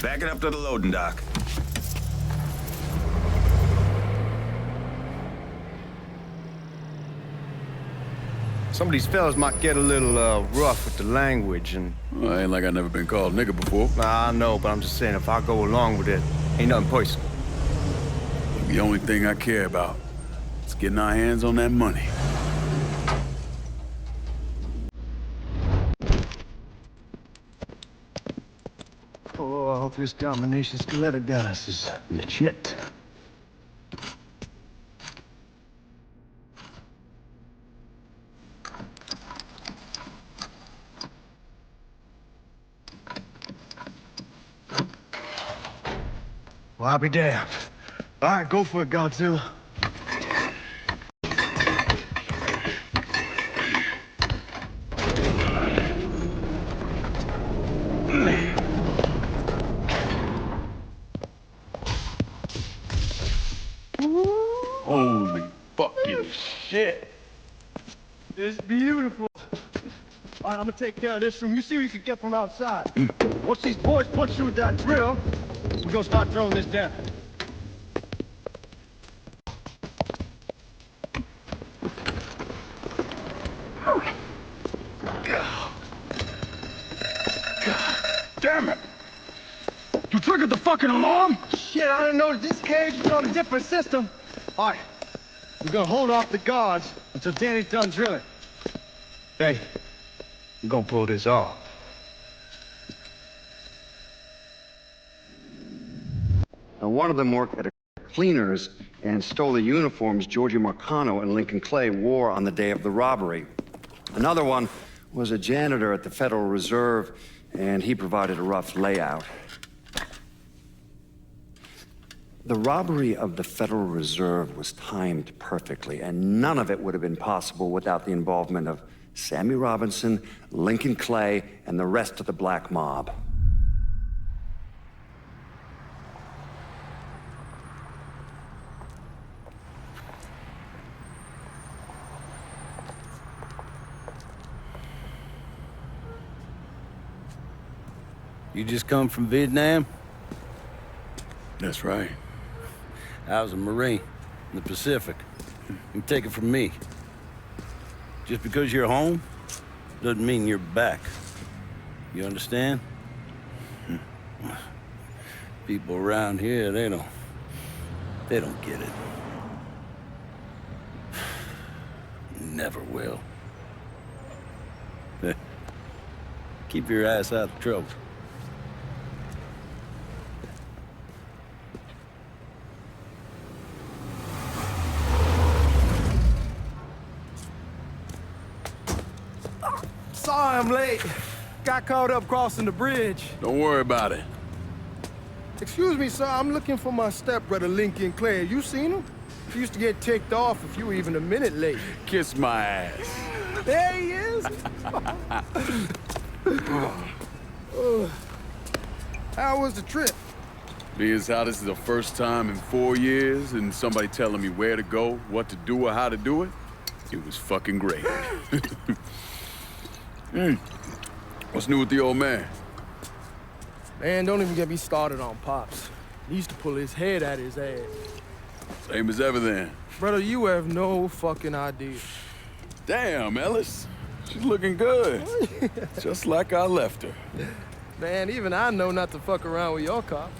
Back it up to the loading dock. Some of these fellas might get a little rough with the language, and... Well, ain't like I never been called nigga before. Nah, I know, but I'm just saying, if I go along with it, ain't nothing personal. The only thing I care about is getting our hands on that money. Oh, I hope this domination skeleton gas is legit. Well, I'll be damned. All right, go for it, Godzilla. Holy fucking shit. It's beautiful. All right, I'm gonna take care of this room. You see what you can get from outside. Once these boys punch you with that drill, we're gonna start throwing this down. Damn it! You triggered the fucking alarm? Shit, I didn't know that this cage was on a different system. All right, we're gonna hold off the guards until Danny's done drilling. Hey, we're gonna pull this off. Now, one of them worked at a cleaners and stole the uniforms Georgie Marcano and Lincoln Clay wore on the day of the robbery. Another one was a janitor at the Federal Reserve, and he provided a rough layout. The robbery of the Federal Reserve was timed perfectly, and none of it would have been possible without the involvement of Sammy Robinson, Lincoln Clay, and the rest of the black mob. You just come from Vietnam? That's right. I was a Marine in the Pacific. You take it from me. Just because you're home doesn't mean you're back. You understand? People around here, they don't get it. Never will. Keep your ass out of trouble. Sorry I'm late. Got caught up crossing the bridge. Don't worry about it. Excuse me, sir. I'm looking for my stepbrother, Lincoln Clay. You seen him? He used to get ticked off if you were even a minute late. Kiss my ass. There he is. How was the trip? Being how this is the first time in 4 years and somebody telling me where to go, what to do, or how to do it, it was fucking great. What's new with the old man? Man, don't even get me started on Pops. He used to pull his head out his ass. Same as ever then. Brother, you have no fucking idea. Damn, Ellis. She's looking good. Just like I left her. Man, even I know not to fuck around with your cop.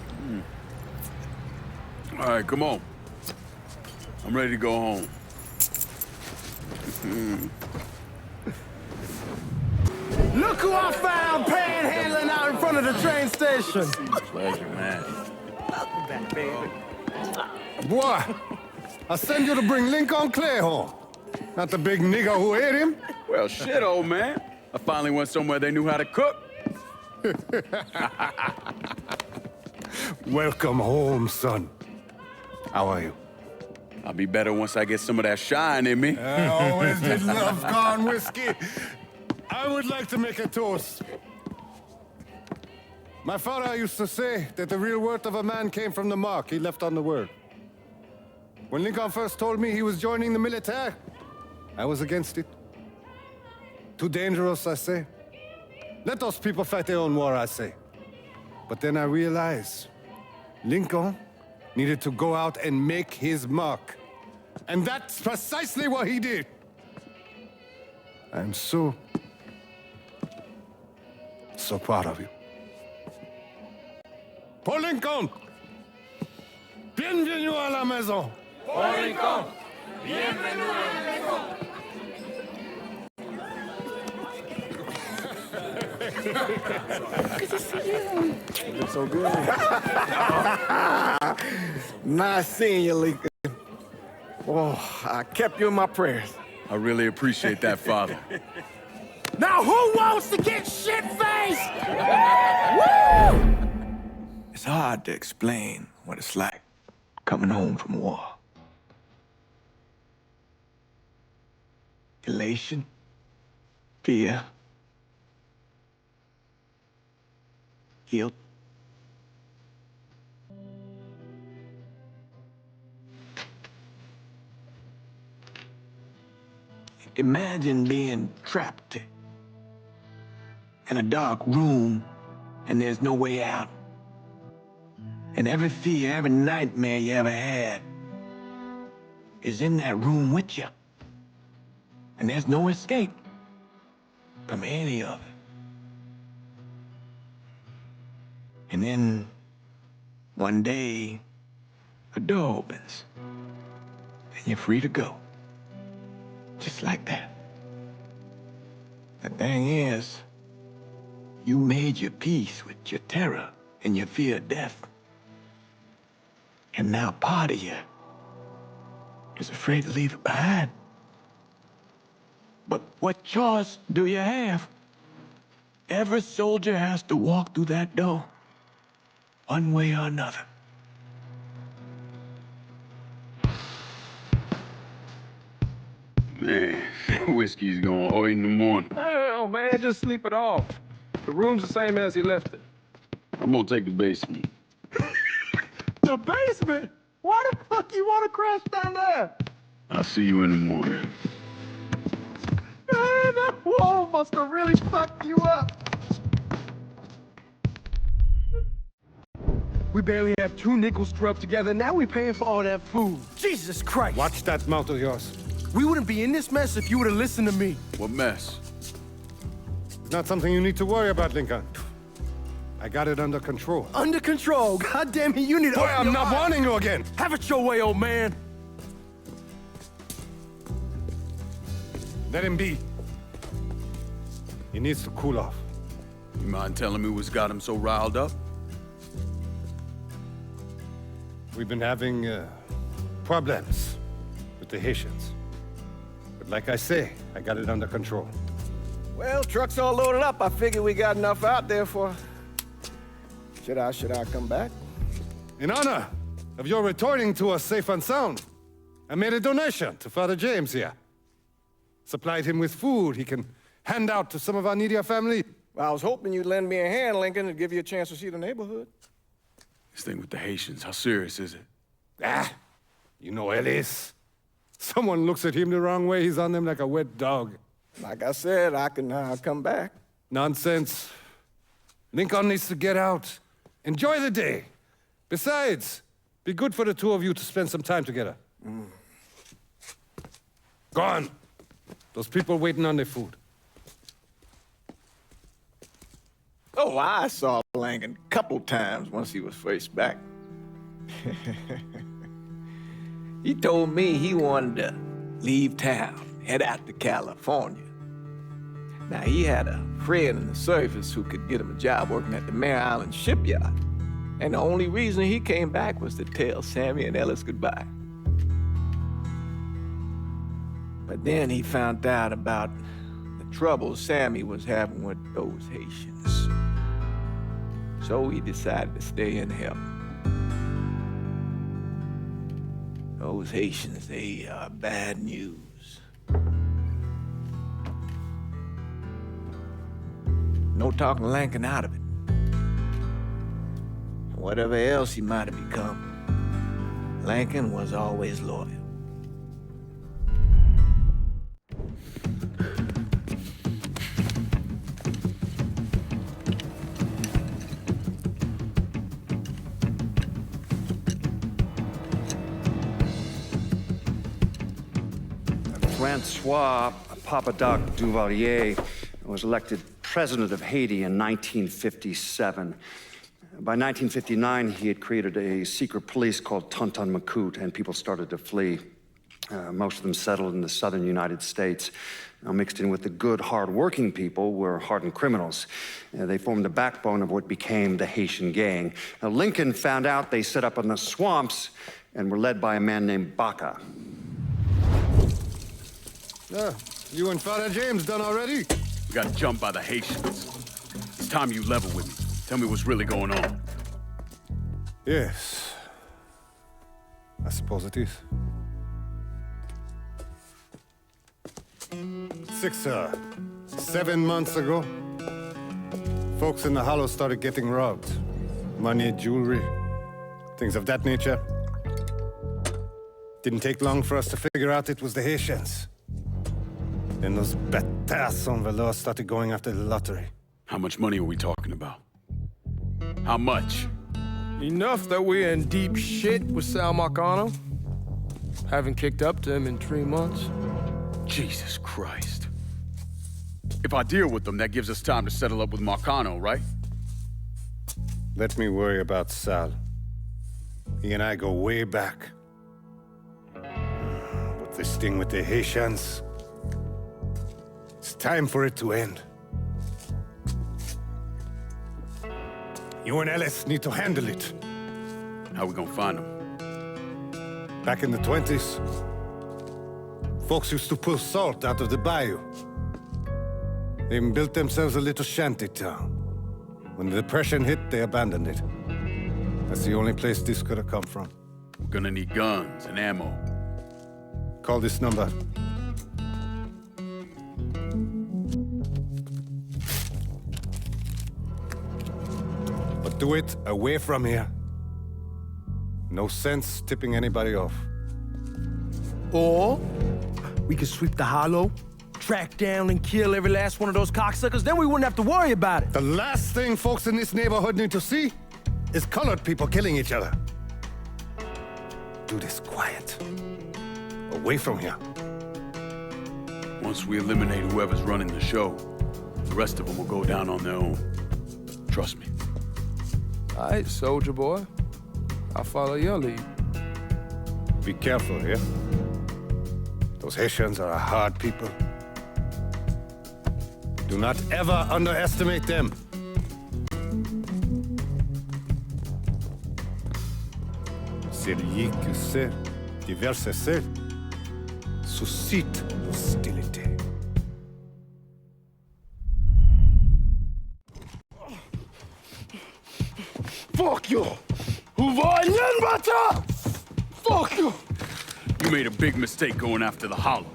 All right, come on. I'm ready to go home. Look who I found panhandling out in front of the train station. Pleasure, man. Welcome back, baby. Boy, I send you to bring Lincoln Clay home. Not the big nigger who ate him. Well, shit, old man. I finally went somewhere they knew how to cook. Welcome home, son. How are you? I'll be better once I get some of that shine in me. I always did love corn whiskey. I would like to make a toast. My father used to say that the real worth of a man came from the mark he left on the world. When Lincoln first told me he was joining the military, I was against it. Too dangerous, I say. Let those people fight their own war, I say. But then I realized Lincoln needed to go out and make his mark. And that's precisely what he did. I'm so proud of you. Paul Lincoln! Bienvenue à la maison! Paul Lincoln, bienvenue à la maison. It's so good. Nice seeing you, Lincoln. Oh, I kept you in my prayers. I really appreciate that, Father. Now who wants to get shit-faced? It's hard to explain what it's like coming home from war. Elation, fear, guilt. Imagine being trapped in a dark room and there's no way out. And every fear, every nightmare you ever had is in that room with you. And there's no escape from any of it. And then one day, a door opens and you're free to go. Just like that. The thing is, you made your peace with your terror and your fear of death. And now part of you is afraid to leave it behind. But what choice do you have? Every soldier has to walk through that door, one way or another. Man, whiskey's going early in the morning. Oh, man, just sleep it off. The room's the same as he left it. I'm gonna take the basement. The basement? Why the fuck you want to crash down there? I'll see you in the morning. Man, that wall must have really fucked you up. We barely have 2 nickels to rub together. Now we paying for all that food. Jesus Christ. Watch that mouth of yours. We wouldn't be in this mess if you would have listened to me. What mess? It's not something you need to worry about, Lincoln. I got it under control. Under control. God damn it, you need to... Boy, I'm not warning you again. Have it your way, old man. Let him be. He needs to cool off. You mind telling me what's got him so riled up? We've been having problems with the Haitians. But like I say, I got it under control. Well, truck's all loaded up. I figure we got enough out there for... Should I come back? In honor of your returning to us safe and sound, I made a donation to Father James here. Supplied him with food he can hand out to some of our needier family. Well, I was hoping you'd lend me a hand, Lincoln, and give you a chance to see the neighborhood. This thing with the Haitians, how serious is it? Ah, you know Ellis. Someone looks at him the wrong way, he's on them like a wet dog. Like I said, I can come back. Nonsense. Lincoln needs to get out. Enjoy the day. Besides, be good for the two of you to spend some time together. Go on. Those people waiting on their food. Oh, I saw Lincoln a couple times once he was first back. He told me he wanted to leave town, head out to California. Now, he had a friend in the service who could get him a job working at the Mare Island shipyard. And the only reason he came back was to tell Sammy and Ellis goodbye. But then he found out about the trouble Sammy was having with those Haitians. So he decided to stay and help. Those Haitians, they are bad news. No talking Lincoln out of it. Whatever else he might have become, Lincoln was always loyal. Francois Papadoc Duvalier was elected president of Haiti in 1957. By 1959, he had created a secret police called Tonton Macoute, and people started to flee. Most of them settled in the southern United States. Now, mixed in with the good, hard-working people were hardened criminals. They formed the backbone of what became the Haitian gang. Now, Lincoln found out they set up in the swamps and were led by a man named Baca. You and Father James done already? We got jumped by the Haitians. It's time you level with me. Tell me what's really going on. Yes. I suppose it is. 7 months ago, folks in the Hollow started getting robbed. Money, jewelry, things of that nature. Didn't take long for us to figure out it was the Haitians. Then those bâtards en velours started going after the lottery. How much money are we talking about? How much? Enough that we're in deep shit with Sal Marcano. Haven't kicked up to him in 3 months. Jesus Christ. If I deal with them, that gives us time to settle up with Marcano, right? Let me worry about Sal. He and I go way back. But this thing with the Haitians, it's time for it to end. You and Ellis need to handle it. How we gonna find them? Back in the 20s, folks used to pull salt out of the bayou. They even built themselves a little shanty town. When the Depression hit, they abandoned it. That's the only place this could have come from. We're gonna need guns and ammo. Call this number. But do it away from here. No sense tipping anybody off. Or we could sweep the Hollow, track down and kill every last one of those cocksuckers, then we wouldn't have to worry about it. The last thing folks in this neighborhood need to see is colored people killing each other. Do this quiet. Away from here. Once we eliminate whoever's running the show, the rest of them will go down on their own. Trust me. All right, soldier boy. I'll follow your lead. Be careful here. Those Haitians are a hard people. Do not ever underestimate them. Celui qui sait diverser suscite l'hostilité. Fuck you! Fuck you! You made a big mistake going after the Hollow.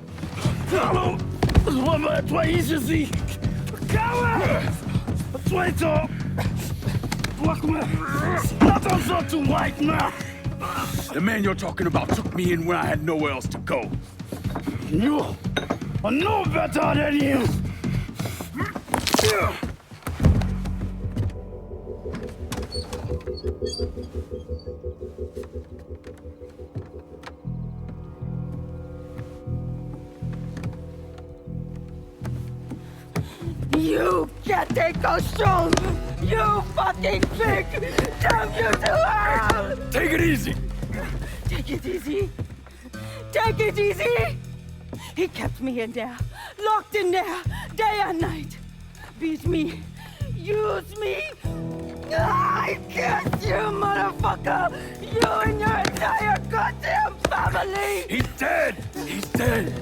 Toi ici, Toi, attention to white man. The man you're talking about took me in when I had nowhere else to go. You are no better than him. You can't take those shows! You fucking pig! Damn you to hell! Take it easy! Take it easy! Take it easy! He kept me in there, locked in there, day and night. Beat me, use me. I can't, you motherfucker! You and your entire goddamn family! He's dead! He's dead!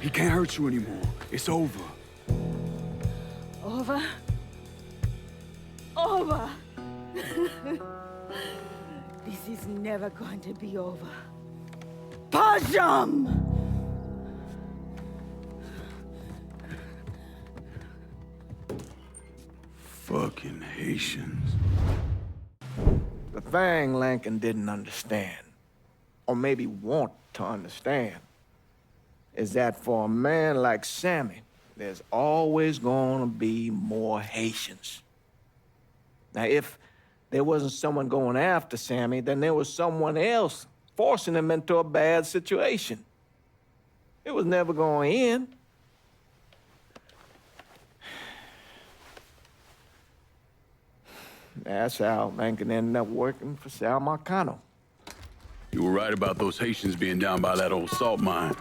He can't hurt you anymore. It's over. Over? Over! This is never going to be over. Pajam! Fucking Haitians. The thing Lincoln didn't understand, or maybe want to understand, is that for a man like Sammy, there's always gonna be more Haitians. Now, if there wasn't someone going after Sammy, then there was someone else forcing him into a bad situation. It was never going to end. That's how Lincoln ended up working for Sal Marcano. You were right about those Haitians being down by that old salt mine.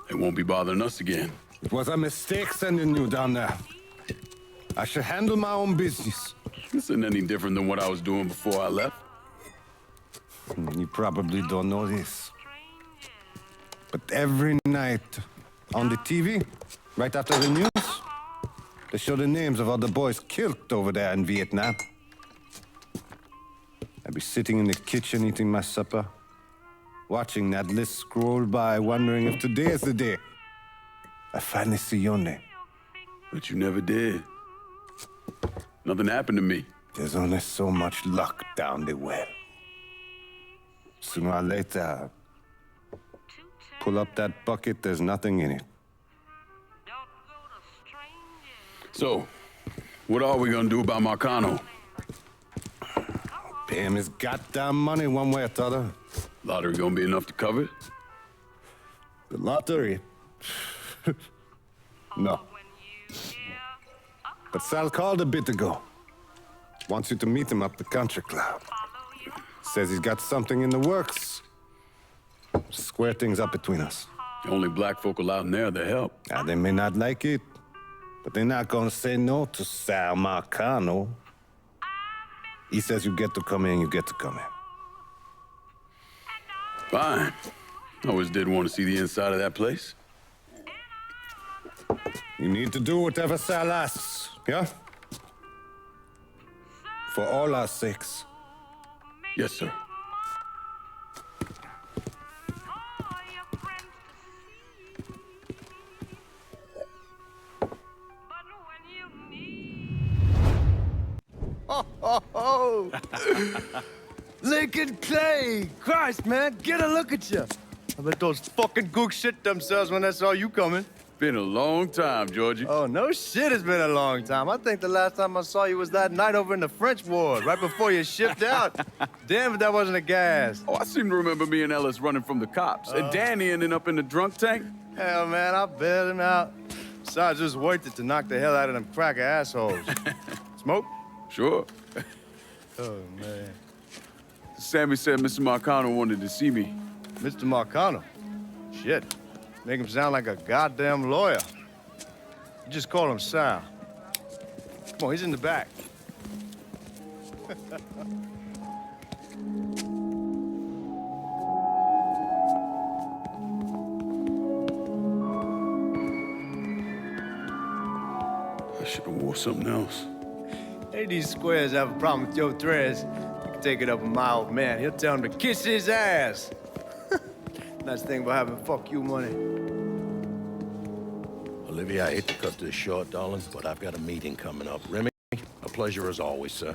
They won't be bothering us again. It was a mistake sending you down there. I should handle my own business. This isn't any different than what I was doing before I left. You probably don't know this. But every night on the TV, right after the news, they show the names of all the boys killed over there in Vietnam. I'd be sitting in the kitchen eating my supper, watching that list scroll by, wondering if today is the day I finally see your name. But you never did. Nothing happened to me. There's only so much luck down the well. Sooner or later, pull up that bucket, there's nothing in it. So, what are we gonna do about Marcano? Pay him his goddamn money one way or the other. Lottery gonna be enough to cover it? The lottery? No. But Sal called a bit ago. Wants you to meet him up the country club. Says he's got something in the works. Square things up between us. The only black folk allowed in there to help. Now, they may not like it, but they're not gonna say no to Sal Marcano. He says you get to come in, you get to come in. Fine. I always did want to see the inside of that place. You need to do whatever Sal asks, yeah? For all our sakes. Yes, sir. Oh, Lincoln Clay! Christ, man, get a look at you. I bet those fucking gooks shit themselves when they saw you coming. Been a long time, Georgie. Oh, no shit, it's been a long time. I think the last time I saw you was that night over in the French ward, right before you shipped out. Damn if that wasn't a gas. Oh, I seem to remember me and Ellis running from the cops. And Danny ending up in the drunk tank. Hell, man, I bailed him out. Besides, it was worth it to knock the hell out of them cracker assholes. Smoke? Sure. Oh, man. Sammy said Mr. Marcano wanted to see me. Mr. Marcano? Shit. Make him sound like a goddamn lawyer. You just call him Sal. Come on, he's in the back. I should have wore something else. Hey, these squares have a problem with your threads. You can take it up with my old man. He'll tell him to kiss his ass. Nice thing about having fuck you money. Olivia, I hate to cut this short, darling, but I've got a meeting coming up. Remy, a pleasure as always, sir.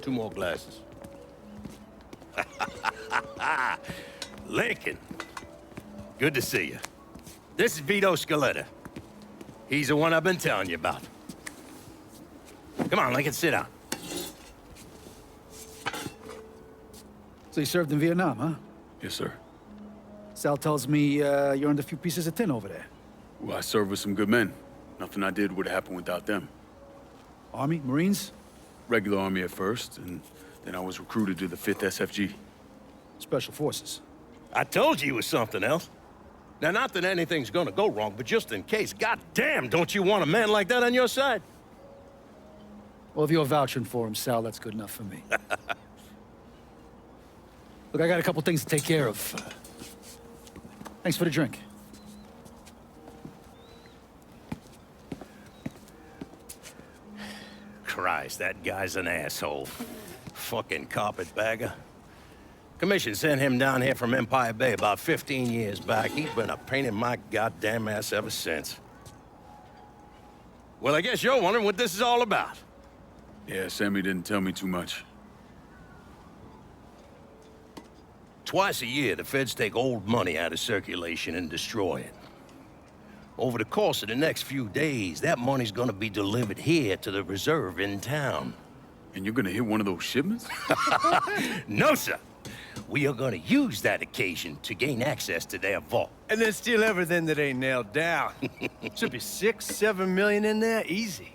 2 more glasses. Lincoln, good to see you. This is Vito Scaletta. He's the one I've been telling you about. Come on, Lincoln, sit down. So you served in Vietnam, huh? Yes, sir. Sal tells me you earned a few pieces of tin over there. Well, I served with some good men. Nothing I did would have happened without them. Army? Marines? Regular Army at first, and then I was recruited to the 5th SFG. Special Forces. I told you it was something else. Now, not that anything's gonna go wrong, but just in case, goddamn, don't you want a man like that on your side? Well, if you're vouching for him, Sal, that's good enough for me. Look, I got a couple things to take care of. Thanks for the drink. Christ, that guy's an asshole. Fucking carpetbagger. Commission sent him down here from Empire Bay about 15 years back. He's been a pain in my goddamn ass ever since. Well, I guess you're wondering what this is all about. Yeah, Sammy didn't tell me too much. Twice a year, the feds take old money out of circulation and destroy it. Over the course of the next few days, that money's gonna be delivered here to the reserve in town. And you're gonna hit one of those shipments? No, sir. We are gonna use that occasion to gain access to their vault. And then steal everything that ain't nailed down. Should be 6-7 million in there, easy.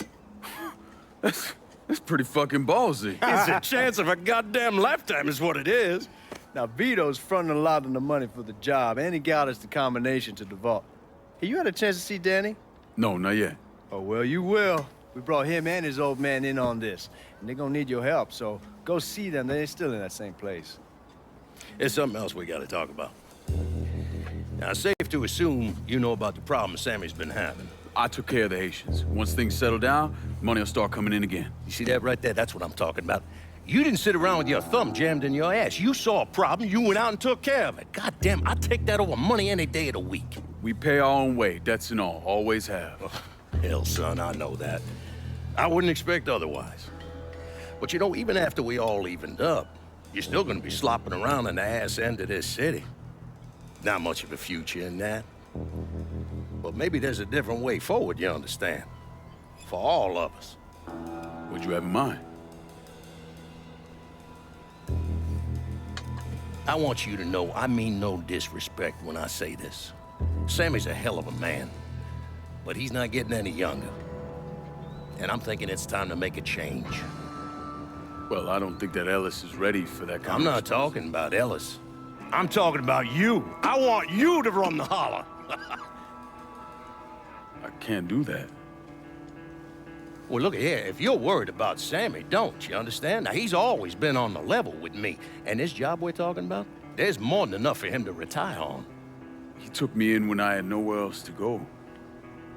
That's pretty fucking ballsy. It's a chance of a goddamn lifetime is what it is. Now, Vito's fronting a lot of the money for the job, and he got us the combination to the vault. Hey, you had a chance to see Danny? No, not yet. Oh, well, you will. We brought him and his old man in on this, and they're gonna need your help, so go see them. They're still in that same place. There's something else we gotta talk about. Now, it's safe to assume you know about the problem Sammy's been having. I took care of the Haitians. Once things settle down, money will start coming in again. You see that right there? That's what I'm talking about. You didn't sit around with your thumb jammed in your ass. You saw a problem, you went out and took care of it. God damn, I'd take that over money any day of the week. We pay our own way, debts and all. Always have. Oh, hell, son, I know that. I wouldn't expect otherwise. But you know, even after we all evened up, you're still gonna be slopping around in the ass end of this city. Not much of a future in that. But maybe there's a different way forward, you understand? For all of us. What'd you have in mind? I want you to know I mean no disrespect when I say this. Sammy's a hell of a man, but he's not getting any younger. And I'm thinking it's time to make a change. Well, I don't think that Ellis is ready for that kind I'm not talking about Ellis. I'm talking about you. I want you to run the holler. I can't do that. Well, look here, if you're worried about Sammy, don't, you understand? Now, he's always been on the level with me. And this job we're talking about, there's more than enough for him to retire on. He took me in when I had nowhere else to go.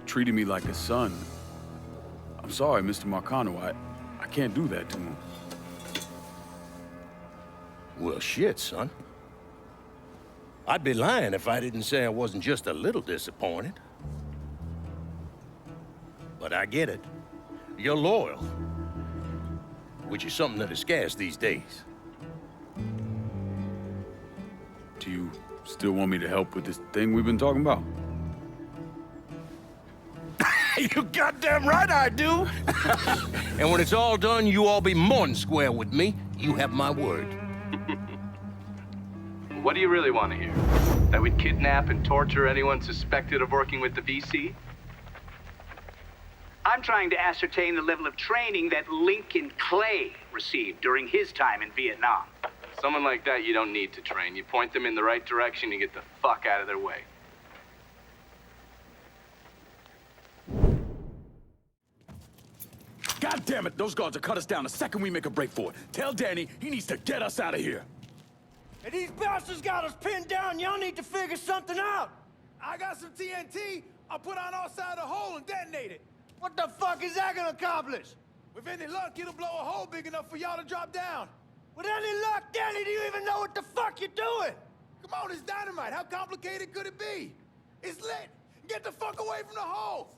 Treated me like a son. I'm sorry, Mr. Marcano. I can't do that to him. Well, shit, son. I'd be lying if I didn't say I wasn't just a little disappointed. But I get it. You're loyal. Which is something that is scarce these days. Do you still want me to help with this thing we've been talking about? You goddamn right I do! And when it's all done, you all be more than square with me. You have my word. What do you really want to hear? That we'd kidnap and torture anyone suspected of working with the VC? I'm trying to ascertain the level of training that Lincoln Clay received during his time in Vietnam. Someone like that you don't need to train. You point them in the right direction and get the fuck out of their way. God damn it! Those guards will cut us down the second we make a break for it. Tell Danny he needs to get us out of here. Hey, these bastards got us pinned down. Y'all need to figure something out. I got some TNT. I'll put on outside the hole and detonate it. What the fuck is that gonna accomplish? With any luck, it'll blow a hole big enough for y'all to drop down. With any luck, Danny, do you even know what the fuck you're doing? Come on, it's dynamite. How complicated could it be? It's lit. Get the fuck away from the hole.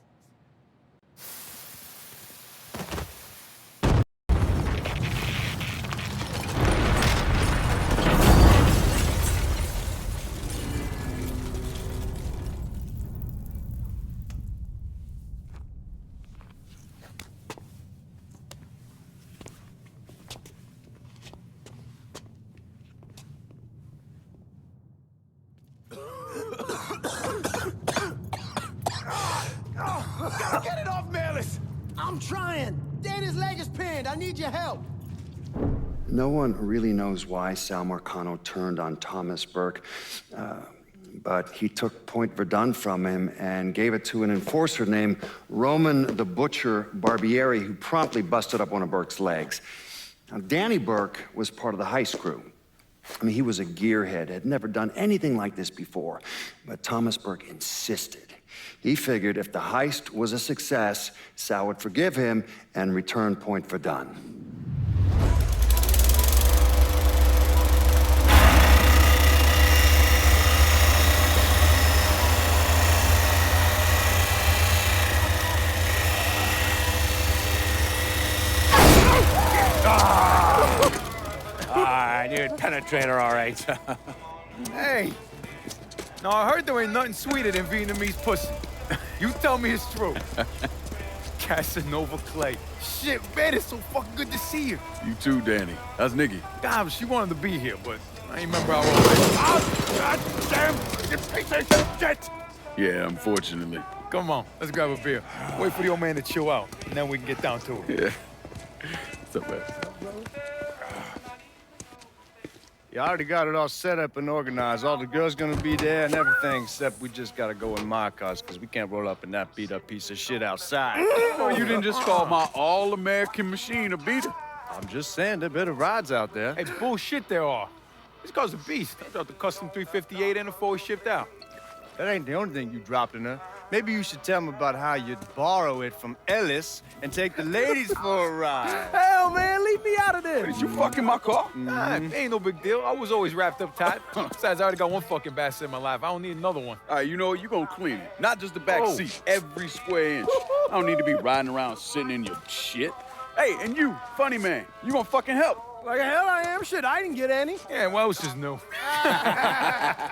Get it off, Melis! I'm trying. Danny's leg is pinned. I need your help. No one really knows why Sal Marcano turned on Thomas Burke, but he took Point Verdun from him and gave it to an enforcer named Roman the Butcher Barbieri, who promptly busted up one of Burke's legs. Now, Danny Burke was part of the heist crew. I mean, he was a gearhead, had never done anything like this before, but Thomas Burke insisted. He figured if the heist was a success, Sal would forgive him and return Point Verdun. Ah, you're a penetrator, all right. Hey! No, I heard there ain't nothing sweeter than Vietnamese pussy. You tell me it's true. Casanova Clay. Shit, man, it's so fucking good to see you. You too, Danny. How's Nikki? God, she wanted to be here, but I ain't remember how old it is. Oh, God damn! You piece of shit! Yeah, unfortunately. Come on, let's grab a beer. Wait for the old man to chill out, and then we can get down to it. Yeah. What's up, man? You already got it all set up and organized. All the girls gonna be there and everything, except we just gotta go in my cars, because we can't roll up in that beat-up piece of shit outside. Oh, you didn't just call my all-American machine a beater. I'm just saying, there are better rides out there. Hey, bullshit there are. This car's a beast. I dropped the custom 358 in before we shipped out. That ain't the only thing you dropped in there. Maybe you should tell them about how you'd borrow it from Ellis and take the ladies for a ride. Hell, man, leave me out of this. Did you fuck in my car? Nah, ain't no big deal. I was always wrapped up tight. Besides, I already got one fucking bastard in my life. I don't need another one. All right, you know what? You gonna clean it. Not just the back seat, every square inch. I don't need to be riding around sitting in your shit. Hey, and you, funny man, you gonna fucking help. Like hell I am. Shit, I didn't get any. Yeah, well, it's just new.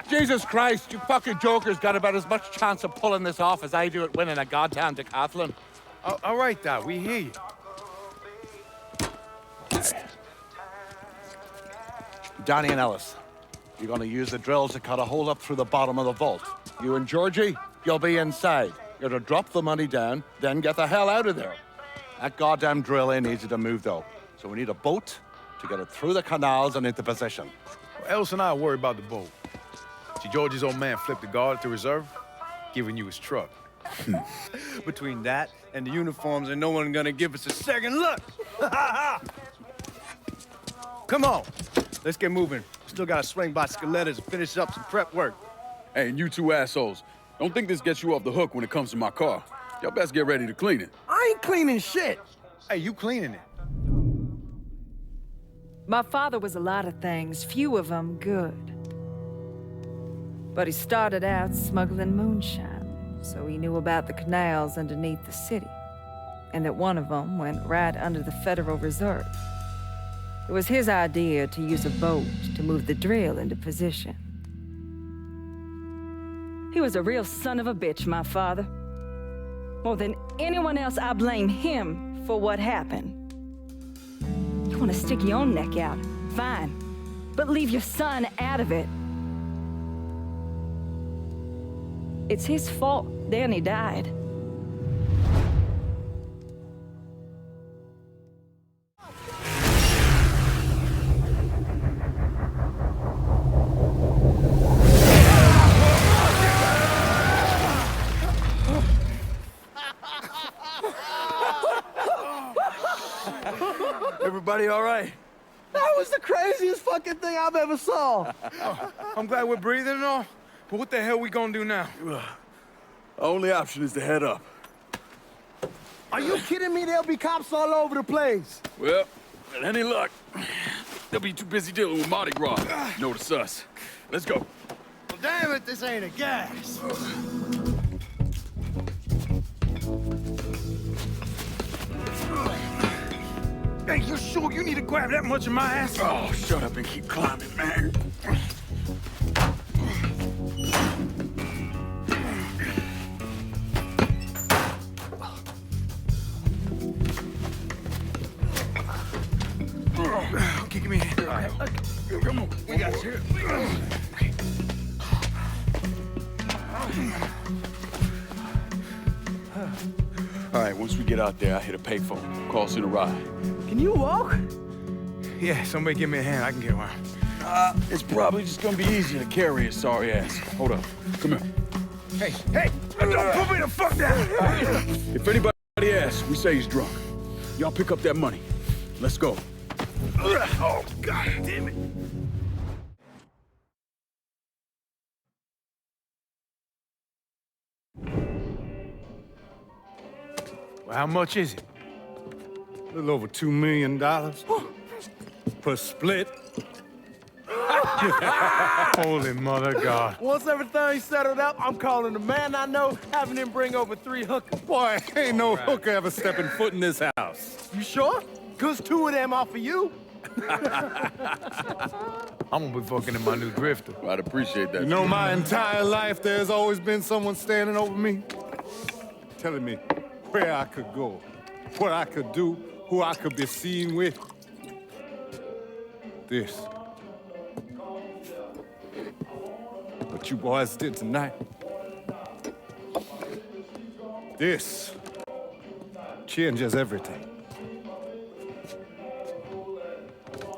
Jesus Christ, you fucking jokers got about as much chance of pulling this off as I do at winning a goddamn decathlon. All right, Doc, we hear you. Donnie and Ellis, you're gonna use the drills to cut a hole up through the bottom of the vault. You and Georgie, you'll be inside. You're to drop the money down, then get the hell out of there. That goddamn drill ain't easy to move, though. So we need a boat to get it through the canals and into position. Well, Ellis and I are worried about the boat. See, George's old man flipped the guard at the reserve, giving you his truck. Between that and the uniforms, ain't no one gonna give us a second look. Come on, let's get moving. Still gotta swing by Skelettas and finish up some prep work. Hey, and you two assholes, don't think this gets you off the hook when it comes to my car. Y'all best get ready to clean it. I ain't cleaning shit. Hey, you cleaning it. My father was a lot of things, few of them good. But he started out smuggling moonshine, so he knew about the canals underneath the city, and that one of them went right under the Federal Reserve. It was his idea to use a boat to move the drill into position. He was a real son of a bitch, my father. More than anyone else, I blame him for what happened. You want to stick your own neck out, fine, but leave your son out of it. It's his fault Danny died. Everybody all right? That was the craziest fucking thing I've ever saw. I'm glad we're breathing and all, but what the hell we gonna do now? Only option is to head up. Are you kidding me? There'll be cops all over the place. Well, with any luck, they'll be too busy dealing with Mardi Gras. Notice us. Let's go. Well, damn it, this ain't a gas. Hey, you sure you need to grab that much of my ass? Oh, shut up and keep climbing, man. Okay, give me a hand. All right. Come on, we got you. All right, once we get out there, I hit a payphone. Call us in a ride. Can you walk? Yeah, somebody give me a hand. I can get around. It's probably just gonna be easier to carry his sorry ass. Hold up. Come here. Hey, don't put me the fuck down. If anybody asks, we say he's drunk. Y'all pick up that money. Let's go. Oh, God damn it. Well, how much is it? A little over $2 million per split. Holy mother God. Once everything's settled up, I'm calling the man I know, having him bring over 3 hookers. Boy, ain't no hooker ever stepping foot in this house. You sure? 'Cause 2 of them off of you. I'm gonna be fucking in my new drifter. I'd appreciate that. You know, my entire life there's always been someone standing over me, telling me where I could go, what I could do, who I could be seen with. This. What you boys did tonight. This changes everything.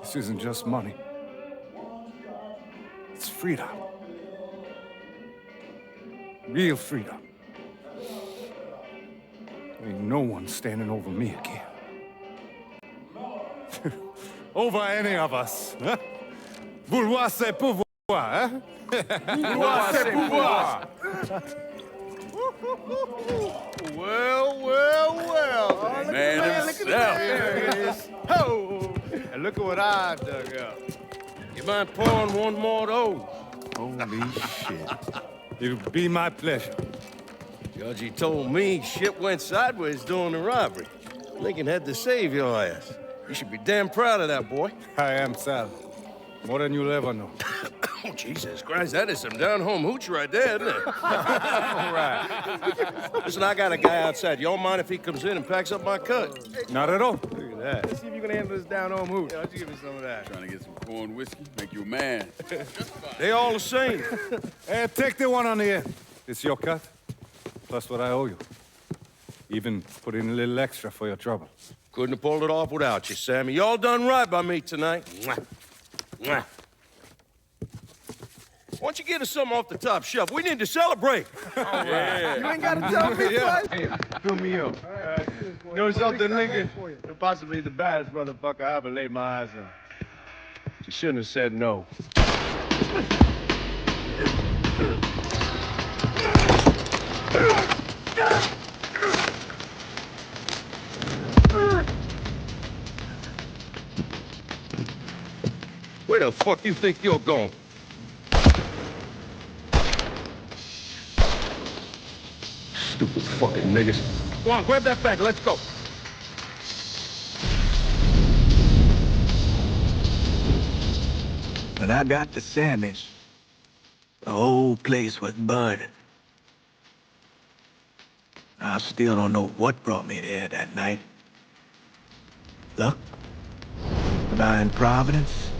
This isn't just money. It's freedom. Real freedom. Ain't no one standing over me again. Over any of us, huh? Vouloir c'est pouvoir, hein? Vouloir c'est pouvoir. Well. Man himself. There it is. Oh, and look at what I dug up. You mind pouring one more of those? Holy shit. It'll be my pleasure. Judge, told me shit went sideways during the robbery. Lincoln had to save your ass. You should be damn proud of that, boy. I am, Sal. More than you'll ever know. Oh, Jesus Christ, that is some down-home hooch right there, isn't it? All right. Listen, I got a guy outside. You all mind if he comes in and packs up my cut? Not at all. Look at that. Let's see if you can handle this down-home hoot. Yeah, why don't you give me some of that? Trying to get some corn whiskey, make you a man. They all the same. Hey, take the one on the end. It's your cut, plus what I owe you. Even put in a little extra for your trouble. Couldn't have pulled it off without you, Sammy. You all done right by me tonight. Mwah. Mwah. Why don't you get us something off the top shelf? We need to celebrate. Yeah. You ain't got to tell me twice. Hey, fill me up. You know something, Lincoln? You're possibly the baddest motherfucker I ever laid my eyes on. You shouldn't have said no. Where the fuck you think you're going? Stupid fucking niggas. Go on, grab that bag, let's go. When I got to Sammy's, the whole place was burning. I still don't know what brought me there that night. Luck? Divine providence?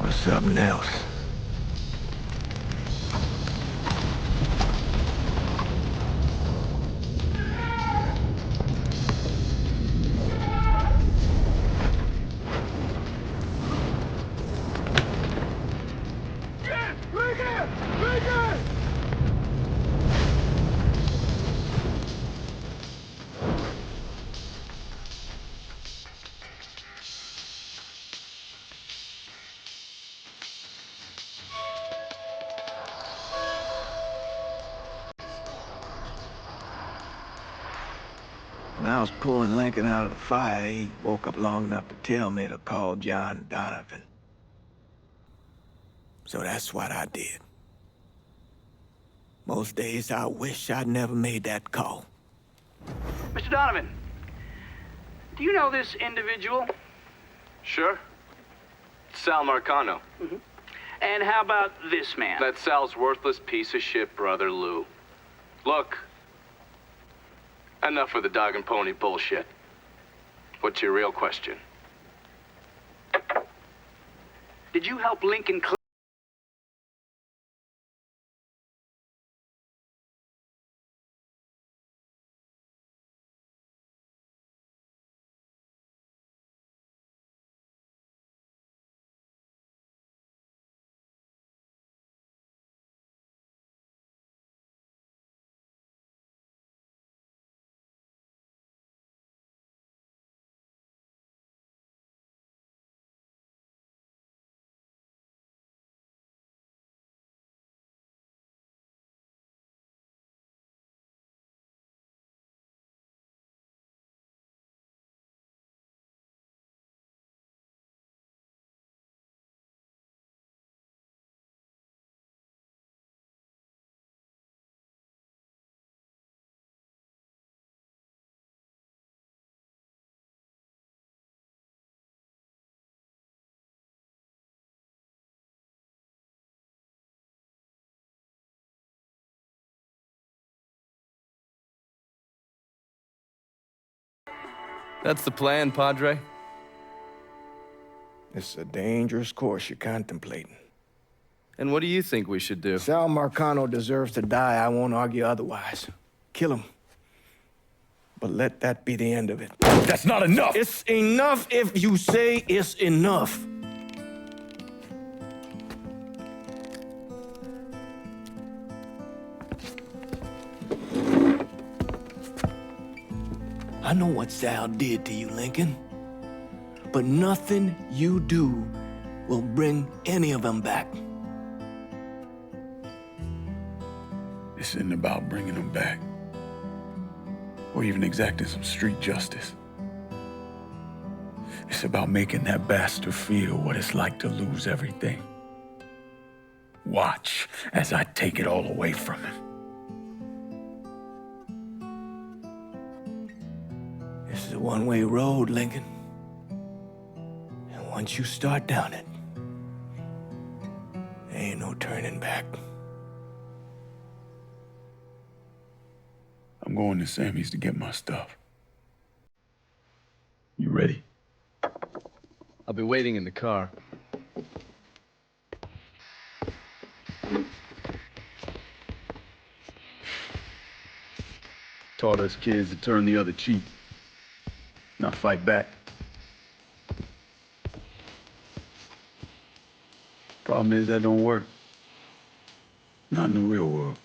Or something else? When I was pulling Lincoln out of the fire, he woke up long enough to tell me to call John Donovan. So that's what I did. Most days I wish I'd never made that call. Mr. Donovan, do you know this individual? Sure. Sal Marcano. Mm-hmm. And how about this man? That's Sal's worthless piece of shit brother, Lou. Look, enough with the dog and pony bullshit. What's your real question? Did you help Lincoln That's the plan, Padre. It's a dangerous course you're contemplating. And what do you think we should do? Sal Marcano deserves to die. I won't argue otherwise. Kill him. But let that be the end of it. That's not enough! It's enough if you say it's enough. I know what Sal did to you, Lincoln. But nothing you do will bring any of them back. This isn't about bringing them back. Or even exacting some street justice. It's about making that bastard feel what it's like to lose everything. Watch as I take it all away from him. This is a one-way road, Lincoln. And once you start down it, there ain't no turning back. I'm going to Sammy's to get my stuff. You ready? I'll be waiting in the car. Taught us kids to turn the other cheek, not fight back. Problem is that don't work. Not in the real world.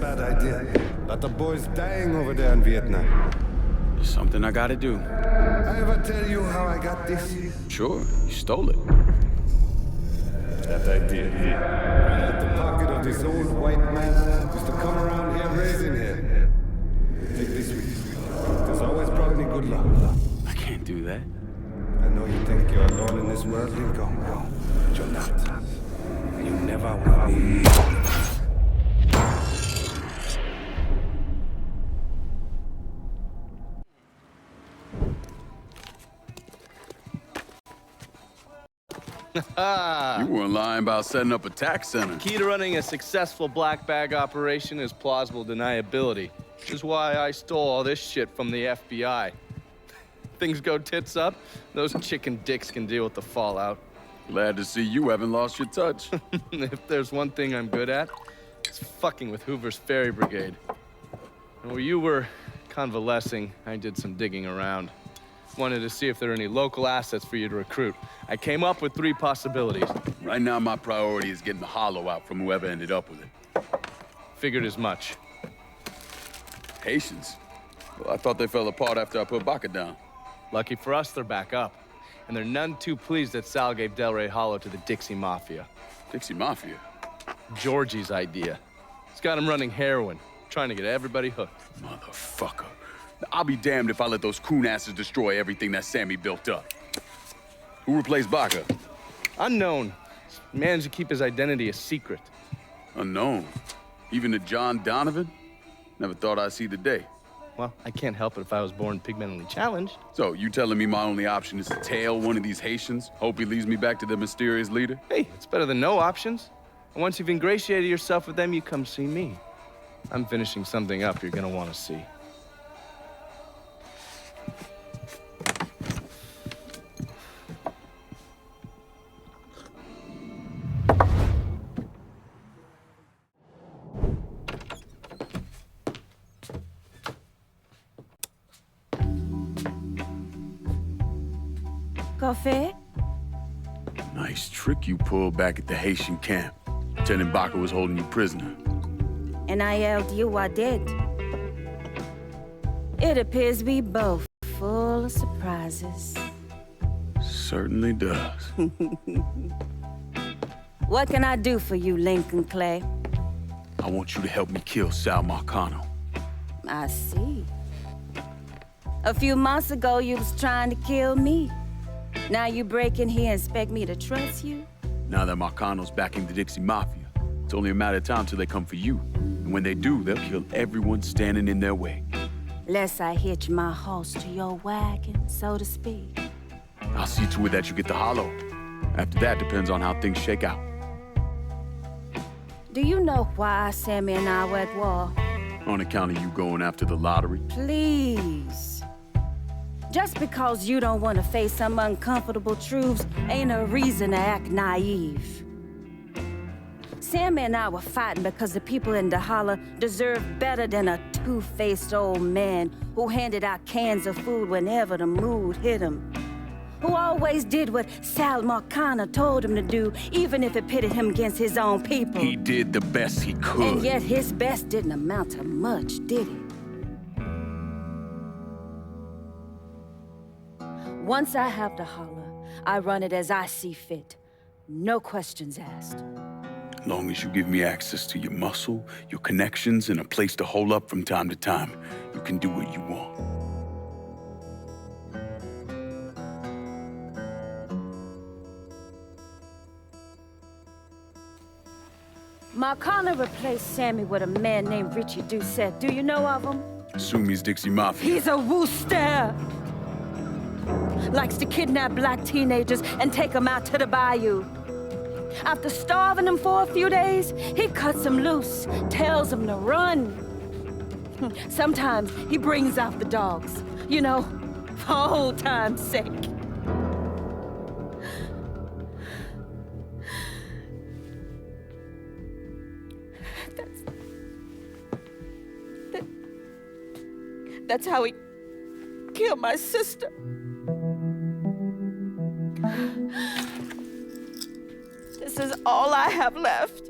Bad idea. But the boy's dying over there in Vietnam. It's something I gotta do. I ever tell you how I got this? Sure, you stole it. That I did. Right at the pocket of this old white man used to come around here raising hell. Take this with you. It's always brought me good luck. I can't do that. I know you think you're alone in this world, Lincoln. But you're not. You never will be. You weren't lying about setting up a tax center. Key to running a successful black bag operation is plausible deniability, which is why I stole all this shit from the FBI. Things go tits up, those chicken dicks can deal with the fallout. Glad to see you haven't lost your touch. If there's one thing I'm good at, it's fucking with Hoover's Ferry Brigade. And while you were convalescing, I did some digging around. Wanted to see if there are any local assets for you to recruit. I came up with 3 possibilities. Right now, my priority is getting the hollow out from whoever ended up with it. Figured as much. Haitians? Well, I thought they fell apart after I put Baca down. Lucky for us, they're back up. And they're none too pleased that Sal gave Delray Hollow to the Dixie Mafia. Dixie Mafia? Georgie's idea. He's got him running heroin, trying to get everybody hooked. Motherfucker. I'll be damned if I let those coon asses destroy everything that Sammy built up. Who replaced Baca? Unknown. He managed to keep his identity a secret. Unknown? Even to John Donovan? Never thought I'd see the day. Well, I can't help it if I was born pigmentally challenged. So, you telling me my only option is to tail one of these Haitians? Hope he leads me back to the mysterious leader? Hey, it's better than no options. And once you've ingratiated yourself with them, you come see me. I'm finishing something up you're gonna want to see. Coffee? Nice trick you pulled back at the Haitian camp. Pretending Baca was holding you prisoner. And I yelled you I did. It appears we both full of surprises. Certainly does. What can I do for you, Lincoln Clay? I want you to help me kill Sal Marcano. I see. A few months ago, you was trying to kill me. Now you break in here and expect me to trust you? Now that Marcano's backing the Dixie Mafia, it's only a matter of time till they come for you. And when they do, they'll kill everyone standing in their way. Lest I hitch my horse to your wagon, so to speak. I'll see to it that you get the hollow. After that, depends on how things shake out. Do you know why Sammy and I were at war? On account of you going after the lottery? Please. Just because you don't want to face some uncomfortable truths ain't a reason to act naive. Sammy and I were fighting because the people in the holler deserved better than a two-faced old man who handed out cans of food whenever the mood hit him. Who always did what Sal Marcano told him to do, even if it pitted him against his own people. He did the best he could. And yet his best didn't amount to much, did it? Once I have the holler, I run it as I see fit. No questions asked. As long as you give me access to your muscle, your connections, and a place to hole up from time to time, you can do what you want. Marcano replaced Sammy with a man named Richie Doucette. Do you know of him? Assume he's Dixie Mafia. He's a wooster. Likes to kidnap black teenagers and take them out to the bayou. After starving them for a few days, he cuts them loose, tells them to run. Sometimes he brings out the dogs, you know, for old time's sake. That's how he killed my sister. This is all I have left.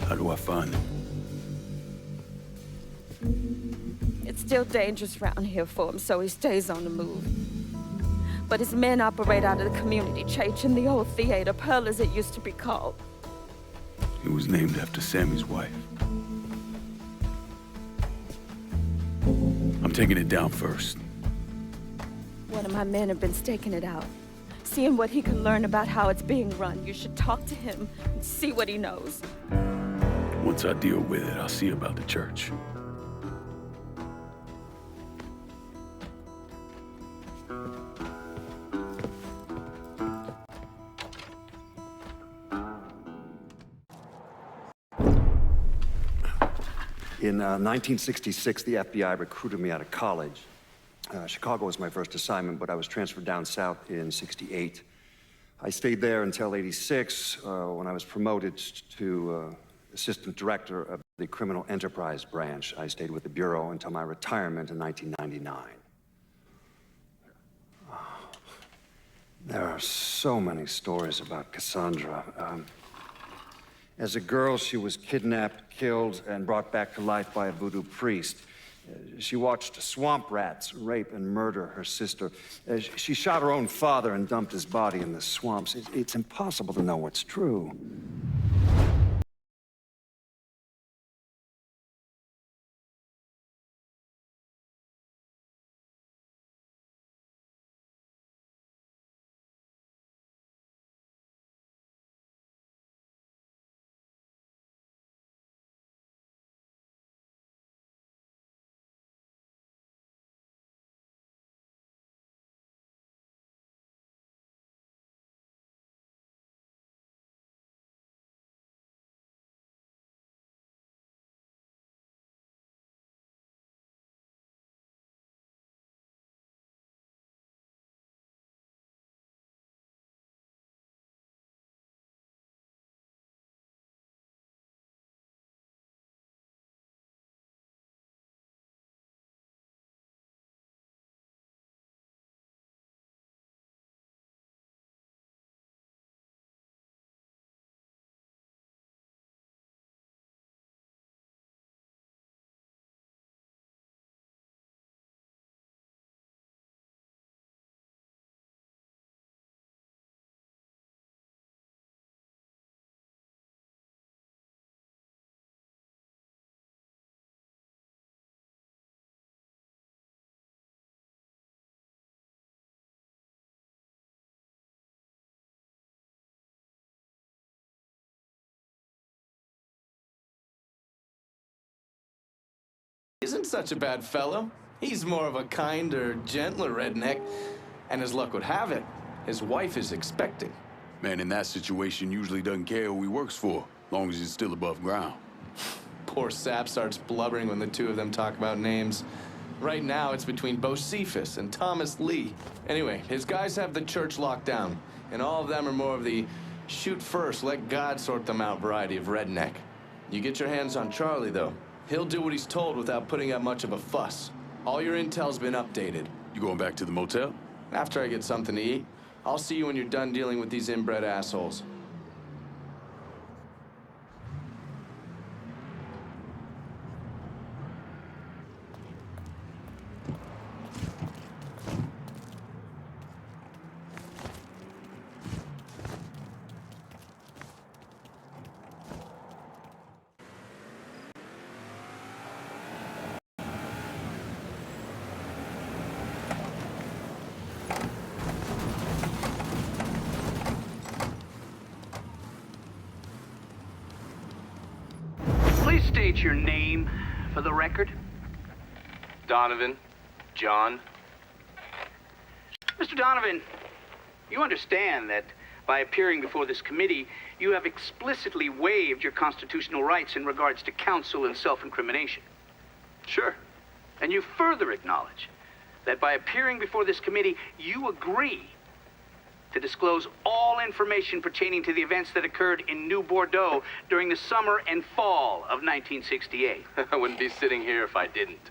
How do I find him? It's still dangerous around here for him, so he stays on the move. But his men operate out of the community church in the old theater, Pearl as it used to be called. It was named after Sammy's wife. I'm taking it down first. One of my men have been staking it out. Seeing what he can learn about how it's being run. You should talk to him and see what he knows. Once I deal with it, I'll see about the church. In 1966, the FBI recruited me out of college. Chicago was my first assignment, but I was transferred down south in '68. I stayed there until '86, when I was promoted to assistant director of the criminal enterprise branch. I stayed with the Bureau until my retirement in 1999. There are so many stories about Cassandra. As a girl, she was kidnapped, killed, and brought back to life by a voodoo priest. She watched swamp rats rape and murder her sister. She shot her own father and dumped his body in the swamps. It's impossible to know what's true. isn't such a bad fellow. He's more of a kinder, gentler redneck. And as luck would have it, his wife is expecting. Man in that situation usually doesn't care who he works for, long as he's still above ground. Poor Sap starts blubbering when the two of them talk about names. Right now, it's between Bocephus and Thomas Lee. Anyway, his guys have the church locked down, and all of them are more of the shoot first, let God sort them out variety of redneck. You get your hands on Charlie, though. He'll do what he's told without putting up much of a fuss. All your intel's been updated. You going back to the motel? After I get something to eat. I'll see you when you're done dealing with these inbred assholes. Please state your name for the record. Donovan, John. Mr. Donovan, you understand that by appearing before this committee, you have explicitly waived your constitutional rights in regards to counsel and self-incrimination. Sure. And you further acknowledge that by appearing before this committee, you agree to disclose all information pertaining to the events that occurred in New Bordeaux during the summer and fall of 1968. I wouldn't be sitting here if I didn't.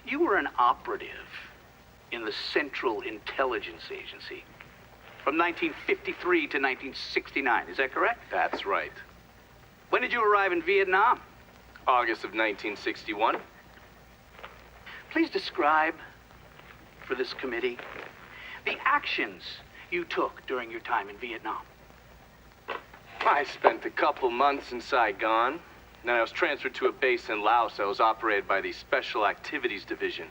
You were an operative in the Central Intelligence Agency from 1953 to 1969, is that correct? That's right. When did you arrive in Vietnam? August of 1961. Please describe for this committee the actions you took during your time in Vietnam. I spent a couple months in Saigon. Then I was transferred to a base in Laos that was operated by the Special Activities Division.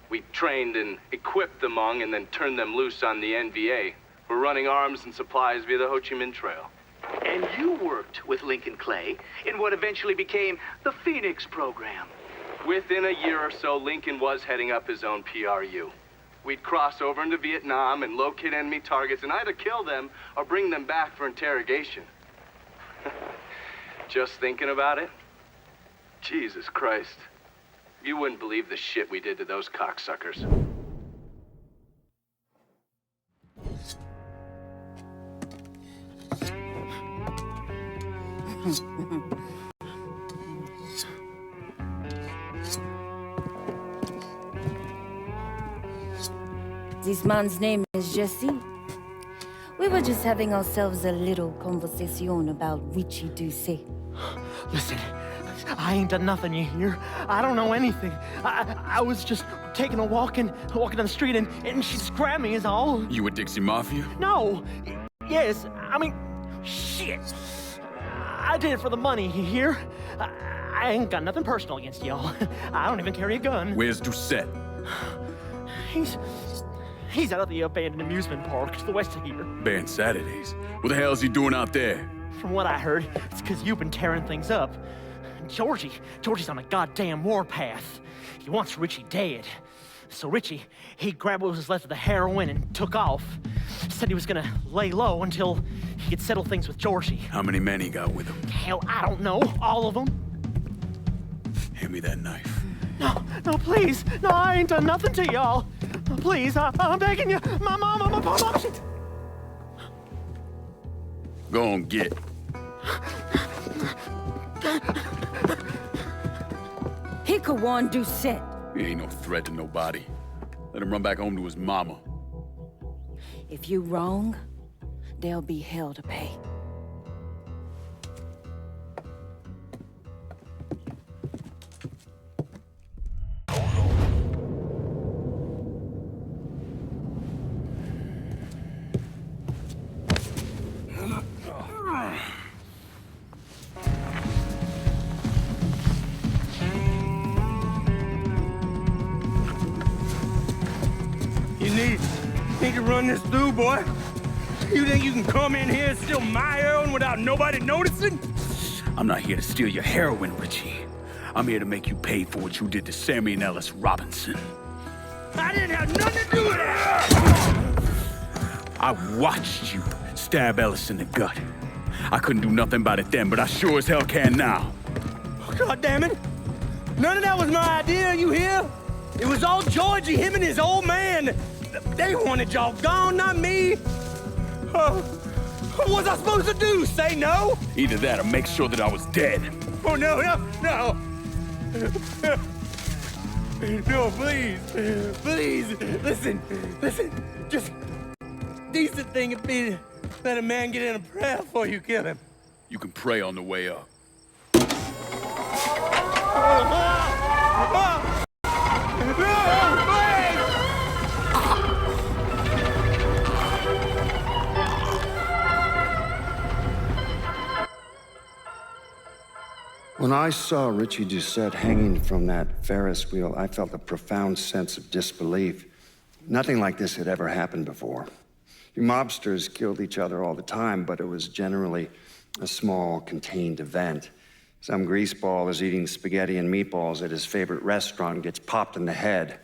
We trained and equipped the Hmong and then turned them loose on the NVA. We're running arms and supplies via the Ho Chi Minh Trail. And you worked with Lincoln Clay in what eventually became the Phoenix program. Within a year or so, Lincoln was heading up his own PRU. We'd cross over into Vietnam and locate enemy targets and either kill them or bring them back for interrogation. Just thinking about it? Jesus Christ. You wouldn't believe the shit we did to those cocksuckers. This man's name is Jesse. We were just having ourselves a little conversation about Richie Doucet. Listen, I ain't done nothing, you hear? I don't know anything. I was just taking a walking down the street and she grabbed me is all. You with Dixie Mafia? No. Yes, I mean, shit. I did it for the money, you hear? I ain't got nothing personal against y'all. I don't even carry a gun. Where's Doucet? He's out at the abandoned amusement park to the west of here. Banned Saturdays. What the hell is he doing out there? From what I heard, it's because you've been tearing things up. Georgie's on a goddamn warpath. He wants Richie dead. So Richie, he grabbed what was left of the heroin and took off. Said he was gonna lay low until he could settle things with Georgie. How many men he got with him? Hell, I don't know. All of them. Hand me that knife. No, please. No, I ain't done nothing to y'all. Please, I'm begging you. My mom, shit. Go on, get. He could warn Doucet. He ain't no threat to nobody. Let him run back home to his mama. If you wrong, there'll be hell to pay. Need to run this through, boy. You think you can come in here and steal my heroin without nobody noticing? I'm not here to steal your heroin, Richie. I'm here to make you pay for what you did to Sammy and Ellis Robinson. I didn't have nothing to do with that! I watched you stab Ellis in the gut. I couldn't do nothing about it then, but I sure as hell can now. God damn it! None of that was my idea, you hear? It was all Georgie, him and his old man. They wanted y'all gone, not me. What was I supposed to do? Say no? Either that or make sure that I was dead. Oh, no. No, please. Please, listen. Just decent thing would be to let a man get in a prayer before you kill him. You can pray on the way up. When I saw Richie Doucette hanging from that Ferris wheel, I felt a profound sense of disbelief. Nothing like this had ever happened before. You mobsters killed each other all the time, but it was generally a small, contained event. Some greaseball is eating spaghetti and meatballs at his favorite restaurant and gets popped in the head.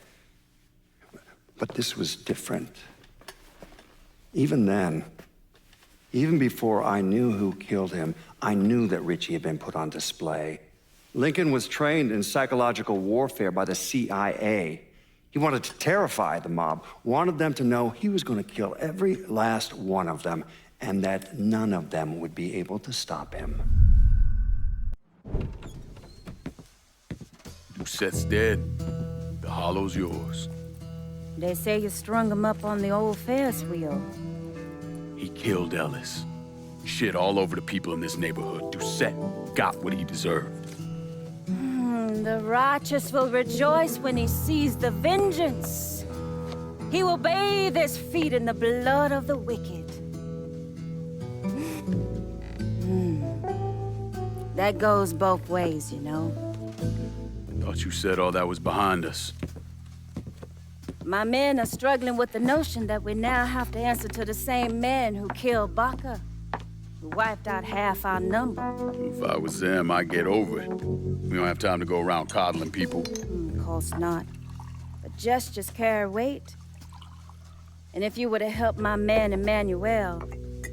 But this was different. Even then, even before I knew who killed him, I knew that Richie had been put on display. Lincoln was trained in psychological warfare by the CIA. He wanted to terrify the mob, wanted them to know he was going to kill every last one of them, and that none of them would be able to stop him. Doucette's dead. The hollow's yours. They say you strung him up on the old Ferris wheel. He killed Ellis. Shit all over the people in this neighborhood. Doucette got what he deserved. The righteous will rejoice when he sees the vengeance. He will bathe his feet in the blood of the wicked. That goes both ways, you know. Thought you said all that was behind us. My men are struggling with the notion that we now have to answer to the same men who killed Baca, who wiped out half our number. If I was them, I'd get over it. We don't have time to go around coddling people. Of course not. But gestures carry weight. And if you were to help my man Emmanuel,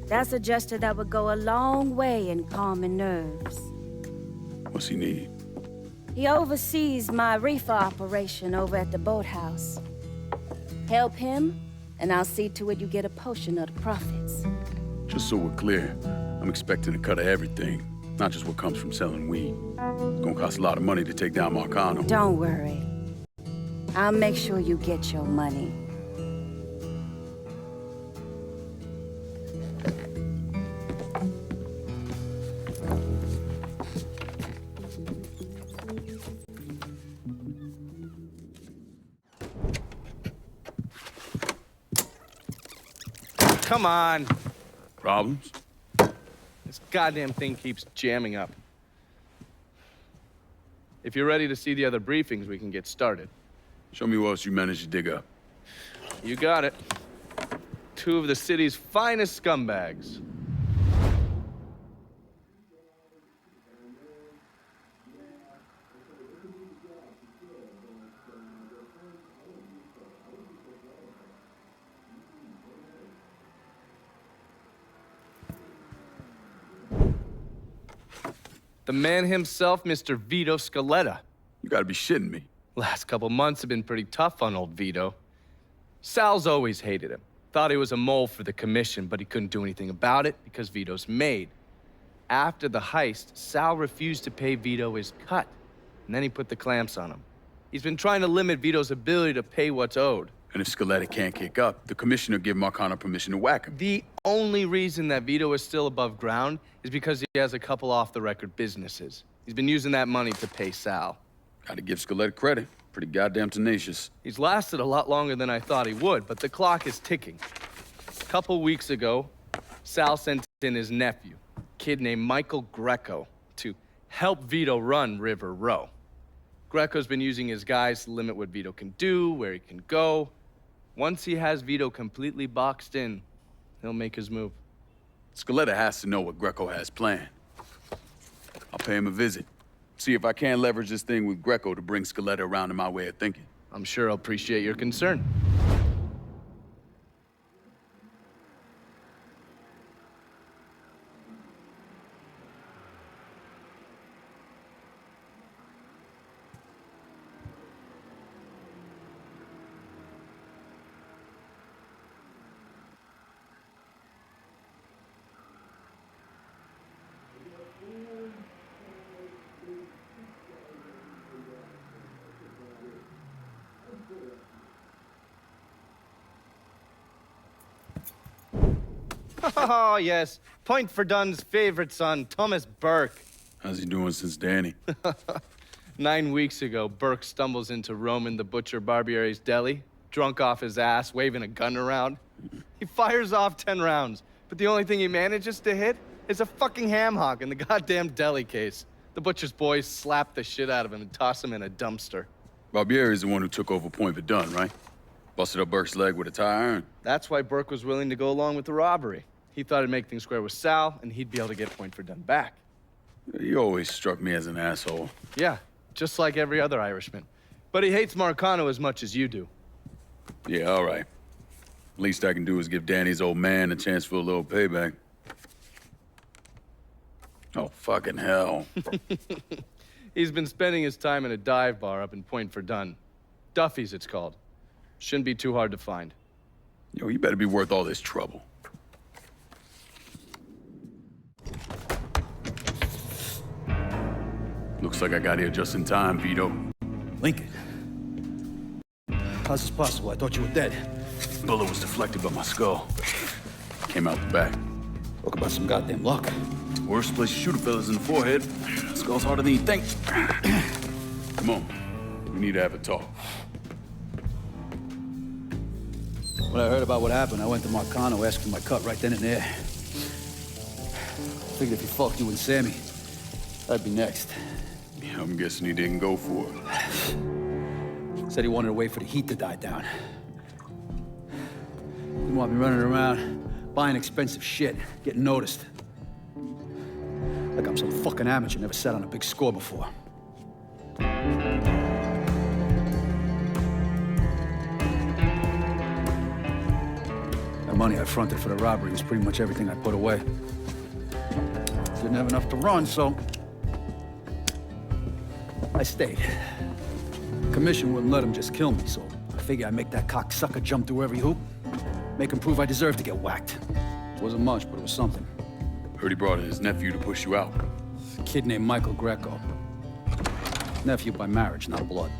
that's a gesture that would go a long way in calming nerves. What's he need? He oversees my reefer operation over at the boathouse. Help him, and I'll see to it you get a portion of the profits. Just so we're clear, I'm expecting a cut of everything, not just what comes from selling weed. It's gonna cost a lot of money to take down Marcano. Don't worry. I'll make sure you get your money. Come on. Problems? This goddamn thing keeps jamming up. If you're ready to see the other briefings, we can get started. Show me what else you managed to dig up. You got it. 2 of the city's finest scumbags. The man himself, Mr. Vito Scaletta. You gotta be shitting me. Last couple months have been pretty tough on old Vito. Sal's always hated him. Thought he was a mole for the commission, but he couldn't do anything about it because Vito's made. After the heist, Sal refused to pay Vito his cut, and then he put the clamps on him. He's been trying to limit Vito's ability to pay what's owed. And if Scaletta can't kick up, the commissioner give Marcano permission to whack him. The only reason that Vito is still above ground is because he has a couple off-the-record businesses. He's been using that money to pay Sal. Gotta give Scaletta credit. Pretty goddamn tenacious. He's lasted a lot longer than I thought he would, but the clock is ticking. A couple weeks ago, Sal sent in his nephew, a kid named Michael Greco, to help Vito run River Row. Greco's been using his guys to limit what Vito can do, where he can go. Once he has Vito completely boxed in, he'll make his move. Scaletta has to know what Greco has planned. I'll pay him a visit. See if I can't leverage this thing with Greco to bring Scaletta around to my way of thinking. I'm sure I'll appreciate your concern. Oh, yes. Point for Dunn's favorite son, Thomas Burke. How's he doing since Danny? 9 weeks ago, Burke stumbles into Roman the Butcher Barbiere's deli, drunk off his ass, waving a gun around. He fires off 10 rounds, but the only thing he manages to hit is a fucking ham hock in the goddamn deli case. The butcher's boys slap the shit out of him and toss him in a dumpster. Barbiere's the one who took over Point Verdun, right? Busted up Burke's leg with a tire iron. That's why Burke was willing to go along with the robbery. He thought it'd make things square with Sal, and he'd be able to get Point Verdun back. You always struck me as an asshole. Yeah, just like every other Irishman. But he hates Marcano as much as you do. Yeah, all right. Least I can do is give Danny's old man a chance for a little payback. Oh, fucking hell. He's been spending his time in a dive bar up in Point Verdun. Duffy's, it's called. Shouldn't be too hard to find. Yo, you better be worth all this trouble. Looks like I got here just in time, Vito. Lincoln. How's this possible? I thought you were dead. Bullet was deflected by my skull. Came out the back. Talk about some goddamn luck. Worst place to shoot a fella's in the forehead. Skull's harder than you think. Come on. We need to have a talk. When I heard about what happened, I went to Marcano, asked for my cut right then and there. Figured if he fucked you and Sammy, I'd be next. Yeah, I'm guessing he didn't go for it. Said he wanted to wait for the heat to die down. Didn't want me running around, buying expensive shit, getting noticed. Like I'm some fucking amateur, never sat on a big score before. The money I fronted for the robbery was pretty much everything I put away. Didn't have enough to run, so I stayed. Commission wouldn't let him just kill me, so I figured I'd make that cocksucker jump through every hoop, make him prove I deserved to get whacked. Wasn't much, but it was something. Heard he brought in his nephew to push you out. A kid named Michael Greco. Nephew by marriage, not blood.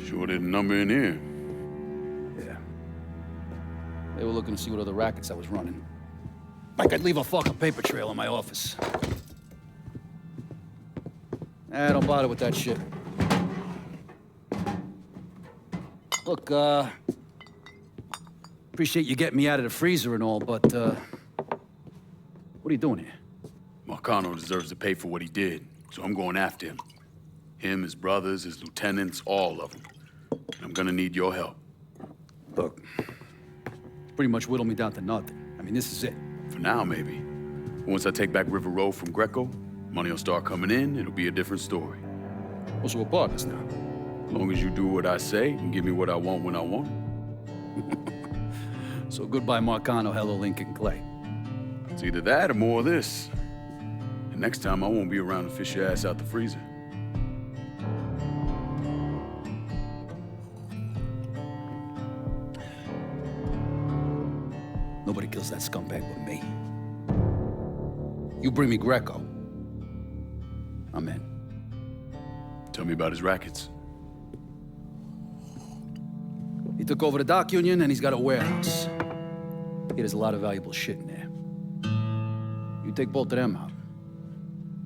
Sure didn't number in here. Yeah. They were looking to see what other rackets I was running. Like I'd leave a fucking paper trail in my office. Don't bother with that shit. Look, appreciate you getting me out of the freezer and all, but, what are you doing here? Marcano deserves to pay for what he did, so I'm going after him. Him, his brothers, his lieutenants, all of them. I'm gonna need your help. Look, pretty much whittled me down to nothing. I mean, this is it. For now, maybe. Once I take back River Road from Greco, money will start coming in, it'll be a different story. Well, so we're partners now. As long as you do what I say and give me what I want when I want it. So goodbye, Marcano, hello, Lincoln Clay. It's either that or more of this. And next time, I won't be around to fish your ass out the freezer. Nobody kills that scumbag but me. You bring me Greco, I'm in. Tell me about his rackets. He took over the dock union and he's got a warehouse. He has a lot of valuable shit in there. You take both of them out,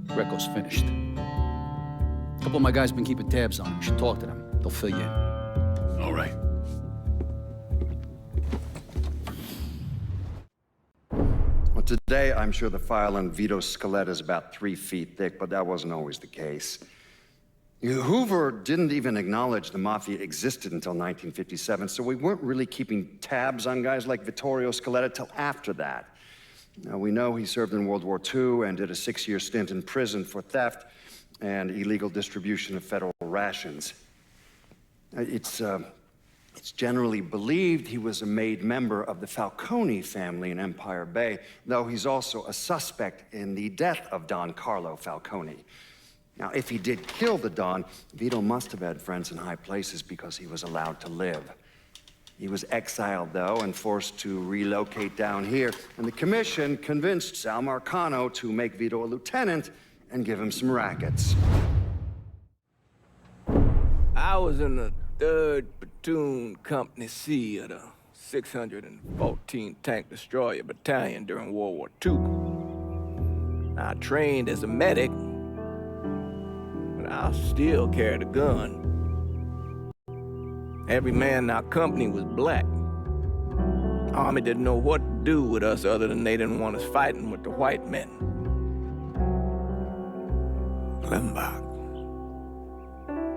Greco's finished. A couple of my guys been keeping tabs on him. You should talk to them. They'll fill you in. All right. Well, today, I'm sure the file on Vito Scaletta is about 3 feet thick, but that wasn't always the case. Hoover didn't even acknowledge the Mafia existed until 1957, so we weren't really keeping tabs on guys like Vittorio Scaletta till after that. Now, we know he served in World War II and did a 6-year stint in prison for theft and illegal distribution of federal rations. It's generally believed he was a made member of the Falcone family in Empire Bay, though he's also a suspect in the death of Don Carlo Falcone. Now, if he did kill the Don, Vito must have had friends in high places because he was allowed to live. He was exiled, though, and forced to relocate down here, and the commission convinced Sal Marcano to make Vito a lieutenant and give him some rackets. I was in the 3rd Platoon Company C of the 614 Tank Destroyer Battalion during World War II. I trained as a medic, but I still carried a gun. Every man in our company was black. Army didn't know what to do with us other than they didn't want us fighting with the white men.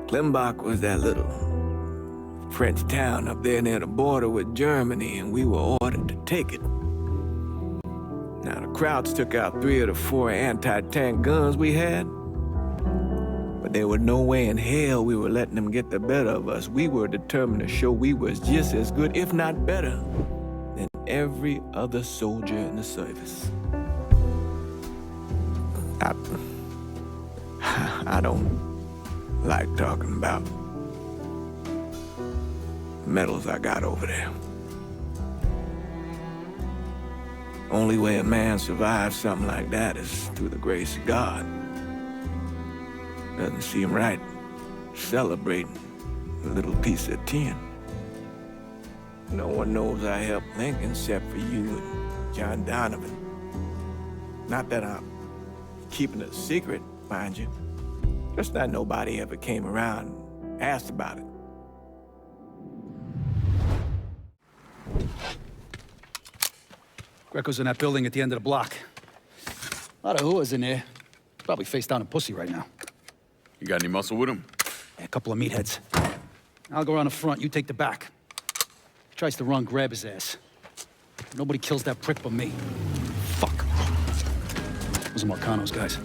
Klimbach was that little French town up there near the border with Germany, and we were ordered to take it. Now, the Krauts took out 3 of the 4 anti-tank guns we had, but there was no way in hell we were letting them get the better of us. We were determined to show we was just as good, if not better, than every other soldier in the service. I don't like talking about medals I got over there. Only way a man survives something like that is through the grace of God. Doesn't seem right celebrating a little piece of tin. No one knows I helped Lincoln except for you and John Donovan. Not that I'm keeping it a secret, mind you. Just that nobody ever came around and asked about it. Greco's in that building at the end of the block. A lot of whores in there. Probably face down in pussy right now. You got any muscle with him? Yeah, a couple of meatheads. I'll go around the front, you take the back. Tries to run, grab his ass. Nobody kills that prick but me. Fuck. Those are Marcano's guys.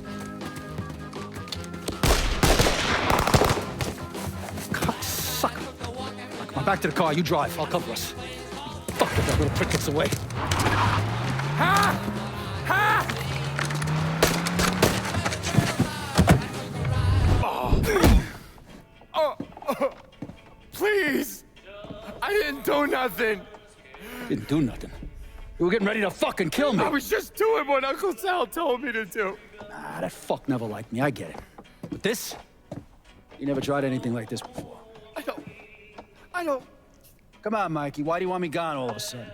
Cocksucker. Come on, back to the car, you drive, I'll cover us. Fuck if that little prick gets away. Ha! Ha! Please! I didn't do nothing! Didn't do nothing. You were getting ready to fucking kill me. I was just doing what Uncle Sal told me to do. Nah, that fuck never liked me, I get it. But this? You never tried anything like this before. I don't... Come on, Mikey, why do you want me gone all of a sudden?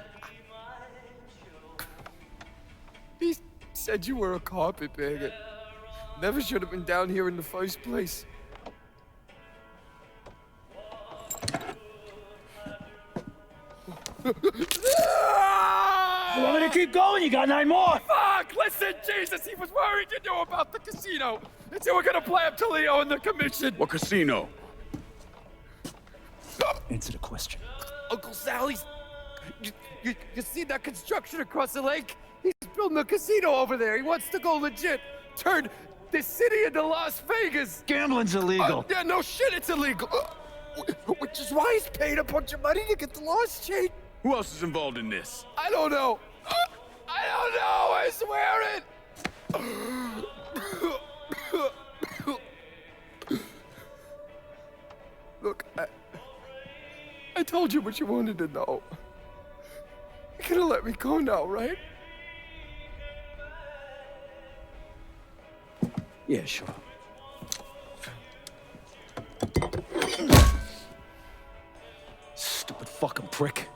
He said you were a carpetbagger. Never should have been down here in the first place. You want me to keep going? You got 9 more! Fuck! Listen, Jesus, he was worried you knew about the casino. And so we're gonna play up to Leo and the commission. What casino? Answer the question. Uncle Sally's... You see that construction across the lake? He's building a casino over there. He wants to go legit. Turn this city into Las Vegas. Gambling's illegal. Yeah, no shit, it's illegal. Which is why he's paid a bunch of money to get the laws changed. Who else is involved in this? I don't know. I don't know, I swear it. Look, I told you what you wanted to know. You're gonna let me go now, right? Yeah, sure. Stupid fucking prick.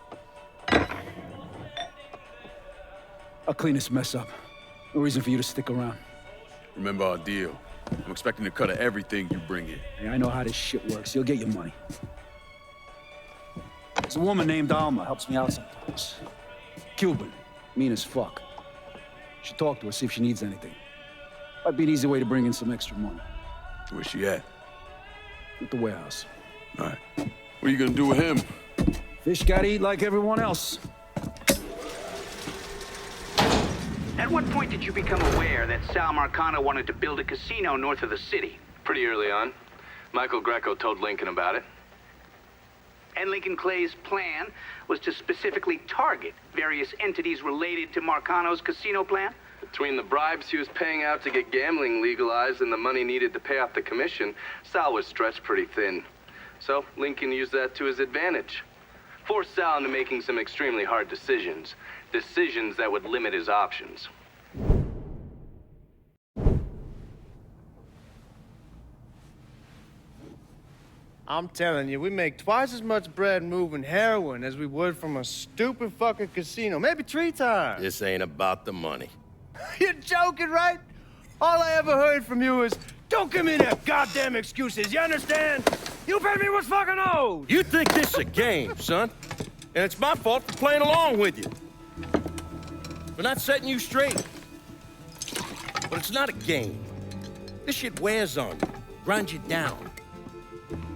I'll clean this mess up. No reason for you to stick around. Remember our deal. I'm expecting a cut of everything you bring in. Hey, I know how this shit works. You'll get your money. There's a woman named Alma, helps me out sometimes. Cuban, mean as fuck. Should talk to her, see if she needs anything. Might be an easy way to bring in some extra money. Where's she at? At the warehouse. All right. What are you gonna do with him? Fish gotta eat like everyone else. At what point did you become aware that Sal Marcano wanted to build a casino north of the city? Pretty early on. Michael Greco told Lincoln about it. And Lincoln Clay's plan was to specifically target various entities related to Marcano's casino plan? Between the bribes he was paying out to get gambling legalized and the money needed to pay off the commission, Sal was stretched pretty thin. So Lincoln used that to his advantage. Forced Sal into making some extremely hard decisions. Decisions that would limit his options. I'm telling you, we make twice as much bread moving heroin as we would from a stupid fucking casino. Maybe 3 times. This ain't about the money. You're joking, right? All I ever heard from you is, don't give me that goddamn excuses, you understand? You pay me what's fucking owed! You think this is a game, son? And it's my fault for playing along with you. For not setting you straight. But it's not a game. This shit wears on you, grinds you down.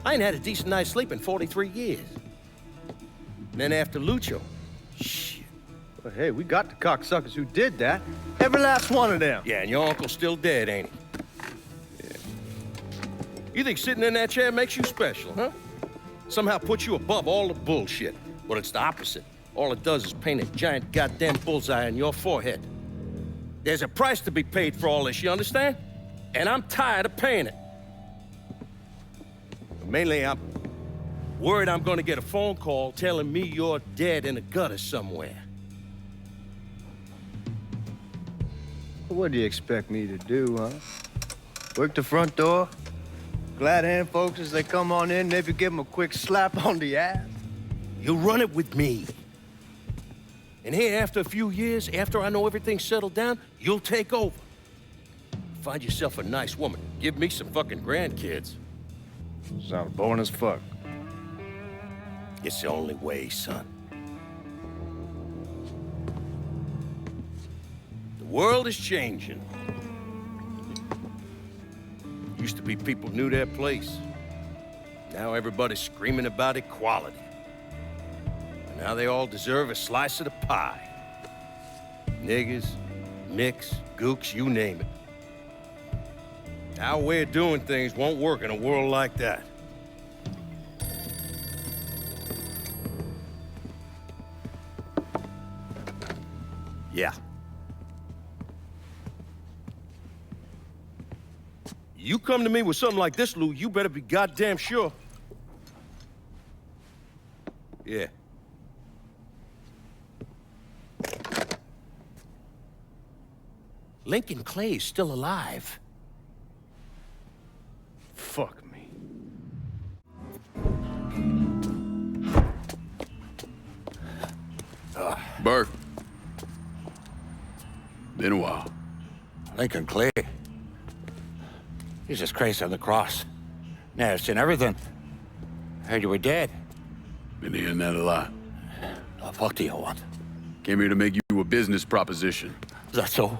I ain't had a decent night's sleep in 43 years. And then after Lucho, shit. Well, hey, we got the cocksuckers who did that. Every last one of them. Yeah, and your uncle's still dead, ain't he? Yeah. You think sitting in that chair makes you special, huh? Somehow puts you above all the bullshit. But it's the opposite. All it does is paint a giant goddamn bullseye on your forehead. There's a price to be paid for all this, you understand? And I'm tired of paying it. Mainly, I'm worried I'm gonna get a phone call telling me you're dead in a gutter somewhere. What do you expect me to do, huh? Work the front door? Glad hand folks as they come on in, maybe give them a quick slap on the ass? You run it with me. And here, after a few years, after I know everything's settled down, you'll take over. Find yourself a nice woman. Give me some fucking grandkids. Sounds boring as fuck. It's the only way, son. The world is changing. Used to be people knew their place. Now everybody's screaming about equality. And now they all deserve a slice of the pie. Niggers, nicks, gooks, you name it. Our way of doing things won't work in a world like that. Yeah. You come to me with something like this, Lou, you better be goddamn sure. Yeah. Lincoln Clay's still alive. Fuck me. Burke. Been a while. Lincoln Clay. Jesus Christ on the cross. Now, I've seen everything. Heard you were dead. Been hearing that a lot. The fuck do you want? Came here to make you a business proposition. Is that so?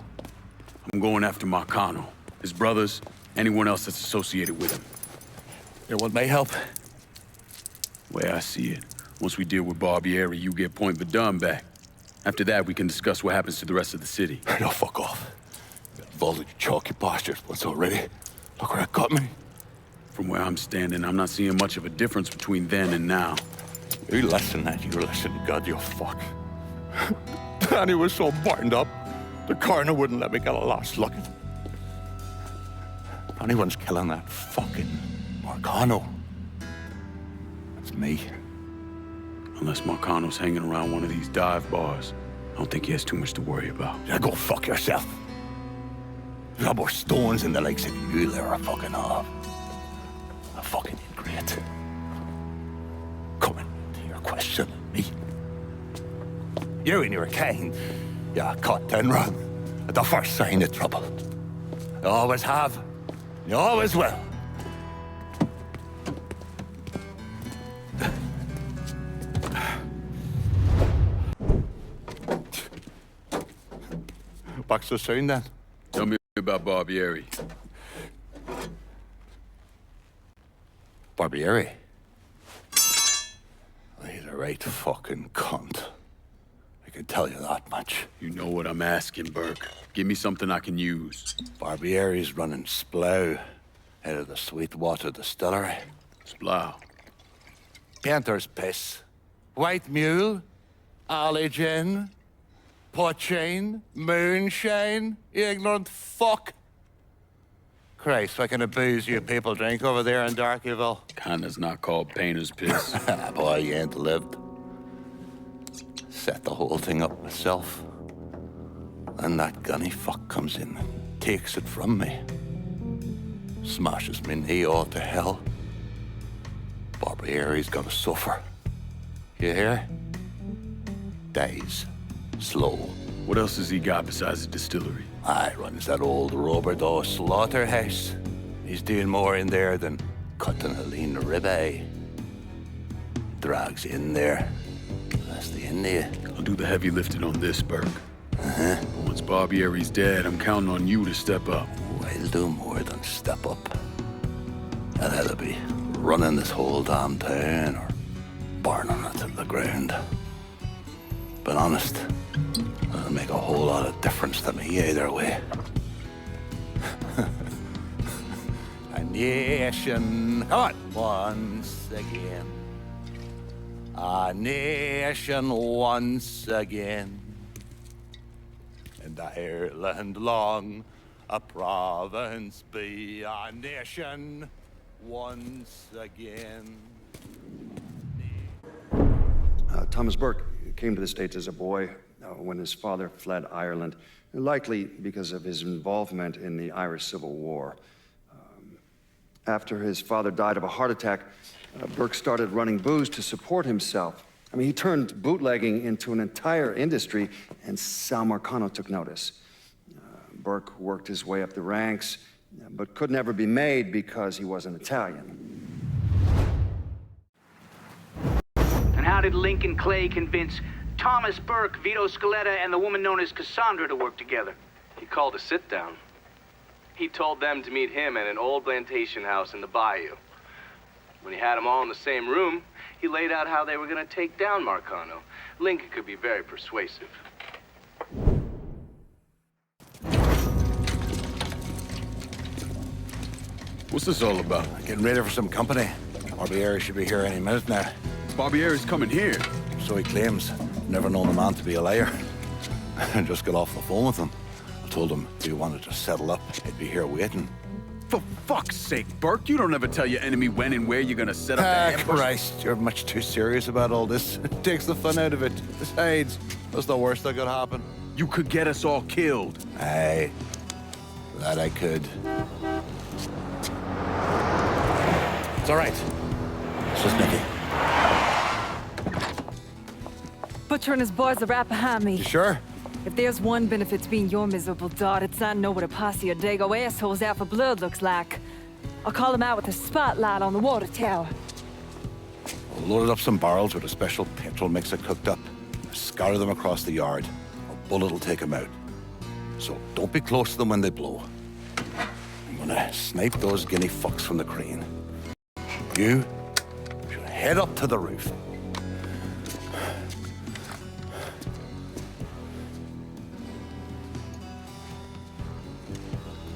I'm going after Marcano, his brothers, anyone else that's associated with him. You want my help? Way I see it, once we deal with Barbieri, you get Point Verdun back. After that, we can discuss what happens to the rest of the city. No, fuck off. Got involved with your chalky bastards once already. Look where it got me. From where I'm standing, I'm not seeing much of a difference between then and now. You listen, that you listen, God, you fuck. Danny was so burned up, the coroner wouldn't let me get a last look at him. If anyone's killing that fucking Marcano, that's me. Unless Marcano's hanging around one of these dive bars, I don't think he has too much to worry about. Yeah, go fuck yourself. There's no more stones in the lakes of you there are fucking off. A fucking ingrate. Coming to your question, me. You and your king, you cut and run at the first sign of trouble. You always have, you always will. Back so soon then? Tell me about Barbieri. Barbieri? He's a right fucking cunt. I can tell you that much. You know what I'm asking, Burke. Give me something I can use. Barbieri's running Splow out of the Sweetwater Distillery. Splow. Painter's piss. White mule. Alley gin. Poachine. Moonshine. You ignorant fuck. Christ, what kind of booze you people drink over there in Darkyville? Kinda's not called painter's piss. Boy, you ain't lived. Set the whole thing up myself. And that gunny fuck comes in and takes it from me. Smashes me knee all to hell. Barbieri's gotta suffer. You hear? Dies. Slow. What else has he got besides the distillery? I runs that old Bordeaux slaughterhouse. He's doing more in there than cutting a lean ribeye. Drags in there. That's the India. I'll do the heavy lifting on this, Burke. Uh-huh. Once Barbieri's dead, I'm counting on you to step up. I'll do more than step up. I'll either be running this whole damn town or burning it to the ground. But honest, it'll make a whole lot of difference to me either way. A nation, come on, once again. A nation once again. And Ireland long, a province be a nation once again. Thomas Burke came to the States as a boy when his father fled Ireland, likely because of his involvement in the Irish Civil War. After his father died of a heart attack, Burke started running booze to support himself. I mean, he turned bootlegging into an entire industry, and Sal Marcano took notice. Burke worked his way up the ranks, but could never be made because he wasn't Italian. And how did Lincoln Clay convince Thomas Burke, Vito Scaletta, and the woman known as Cassandra to work together? He called a sit-down. He told them to meet him at an old plantation house in the bayou. When he had them all in the same room, he laid out how they were going to take down Marcano. Lincoln could be very persuasive. What's this all about? Getting ready for some company. Barbieri should be here any minute now. Barbieri's coming here. So he claims. Never known a man to be a liar. I just got off the phone with him. I told him if he wanted to settle up, he'd be here waiting. For fuck's sake, Burke, you don't ever tell your enemy when and where you're gonna set up the ambush. Christ, you're much too serious about all this. It takes the fun out of it. Besides, that's the worst that could happen. You could get us all killed. Aye, that I could. It's all right. It's just Nicky. Butcher and his boys are right behind me. You sure? If there's one benefit to being your miserable dot, it's I know what a posse of Dago assholes out for blood looks like. I'll call them out with a spotlight on the water tower. We'll load up some barrels with a special petrol mixer cooked up. Scatter them across the yard. A bullet will take them out. So don't be close to them when they blow. I'm gonna snipe those guinea fucks from the crane. You should head up to the roof.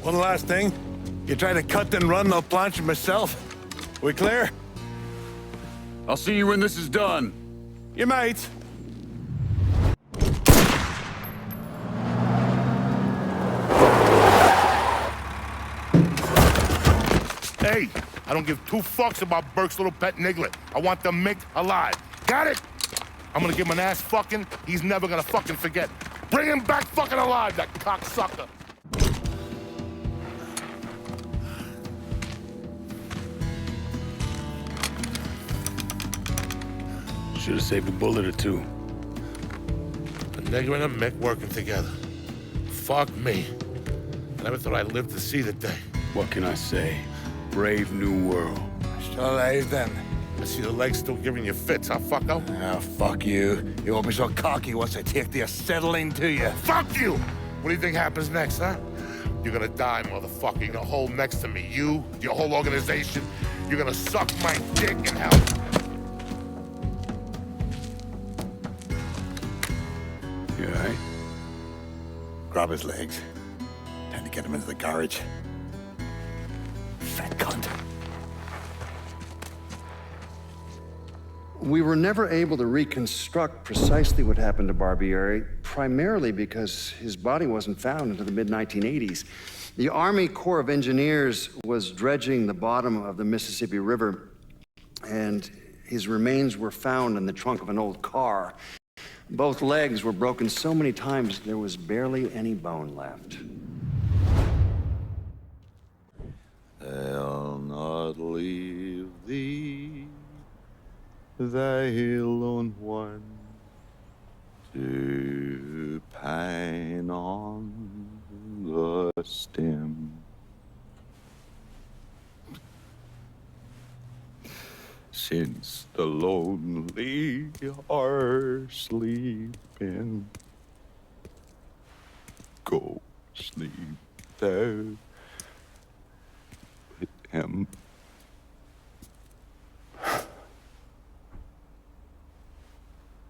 One last thing. You try to cut and run, I'll planch it myself. We clear? I'll see you when this is done. You might. Hey, I don't give two fucks about Burke's little pet Niglet. I want the Mick alive. Got it? I'm gonna give him an ass fucking he's never gonna fucking forget. Bring him back fucking alive, that cocksucker. Should have saved a bullet or two. The nigger and a Mick working together. Fuck me. I never thought I'd live to see the day. What can I say? Brave new world. Still alive then. I see the legs still giving you fits, huh, fucko? Ah, fuck you. You won't be so cocky once I take the acetylene to you. Fuck you! What do you think happens next, huh? You're gonna die, motherfucker. You're gonna hold next to me. You, your whole organization, you're gonna suck my dick in hell. You all right? Grab his legs. Time to get him into the garage. Fat cunt. We were never able to reconstruct precisely what happened to Barbieri, primarily because his body wasn't found until the mid-1980s. The Army Corps of Engineers was dredging the bottom of the Mississippi River, and his remains were found in the trunk of an old car. Both legs were broken so many times there was barely any bone left. I'll not leave thee, thy lone one, to pine on the stem. Since the lonely are sleeping, go sleep thou with him.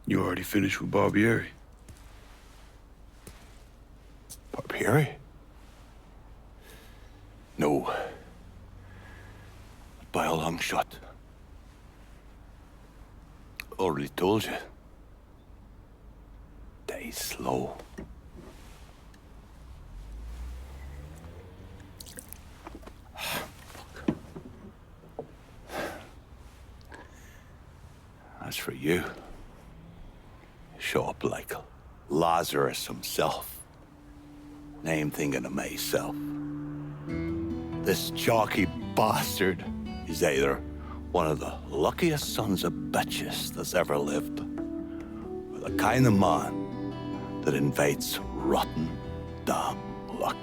You already finished with Barbieri? Barbieri? No. By a long shot. Already told you. Die slow. As for you, show up like Lazarus himself. And I'm thinking to myself, this chalky bastard is either one of the luckiest sons of bitches that's ever lived, or the kind of man that invites rotten damn luck.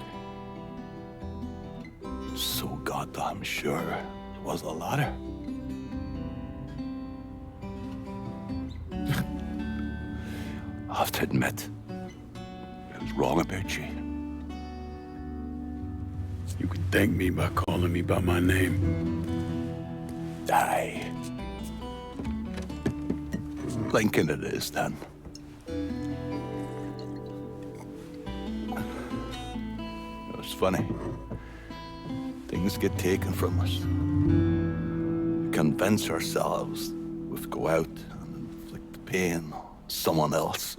So goddamn sure it was the latter. I have to admit, I was wrong about you. You can thank me by calling me by my name. Aye. Lincoln it is, then. It's funny. Things get taken from us. We convince ourselves we have to go out and inflict the pain on someone else.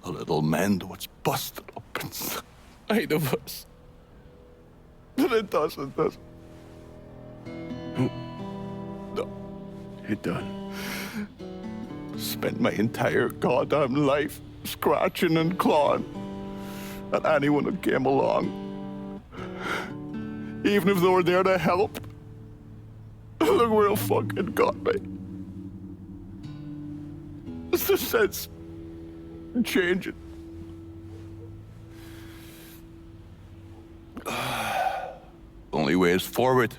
A little mend what's busted up inside of us. But it doesn't, does it? No. It done. Spent my entire goddamn life scratching and clawing at anyone that came along. Even if they were there to help. Look where it fucking got me. It's the sense changing. Only way is forward.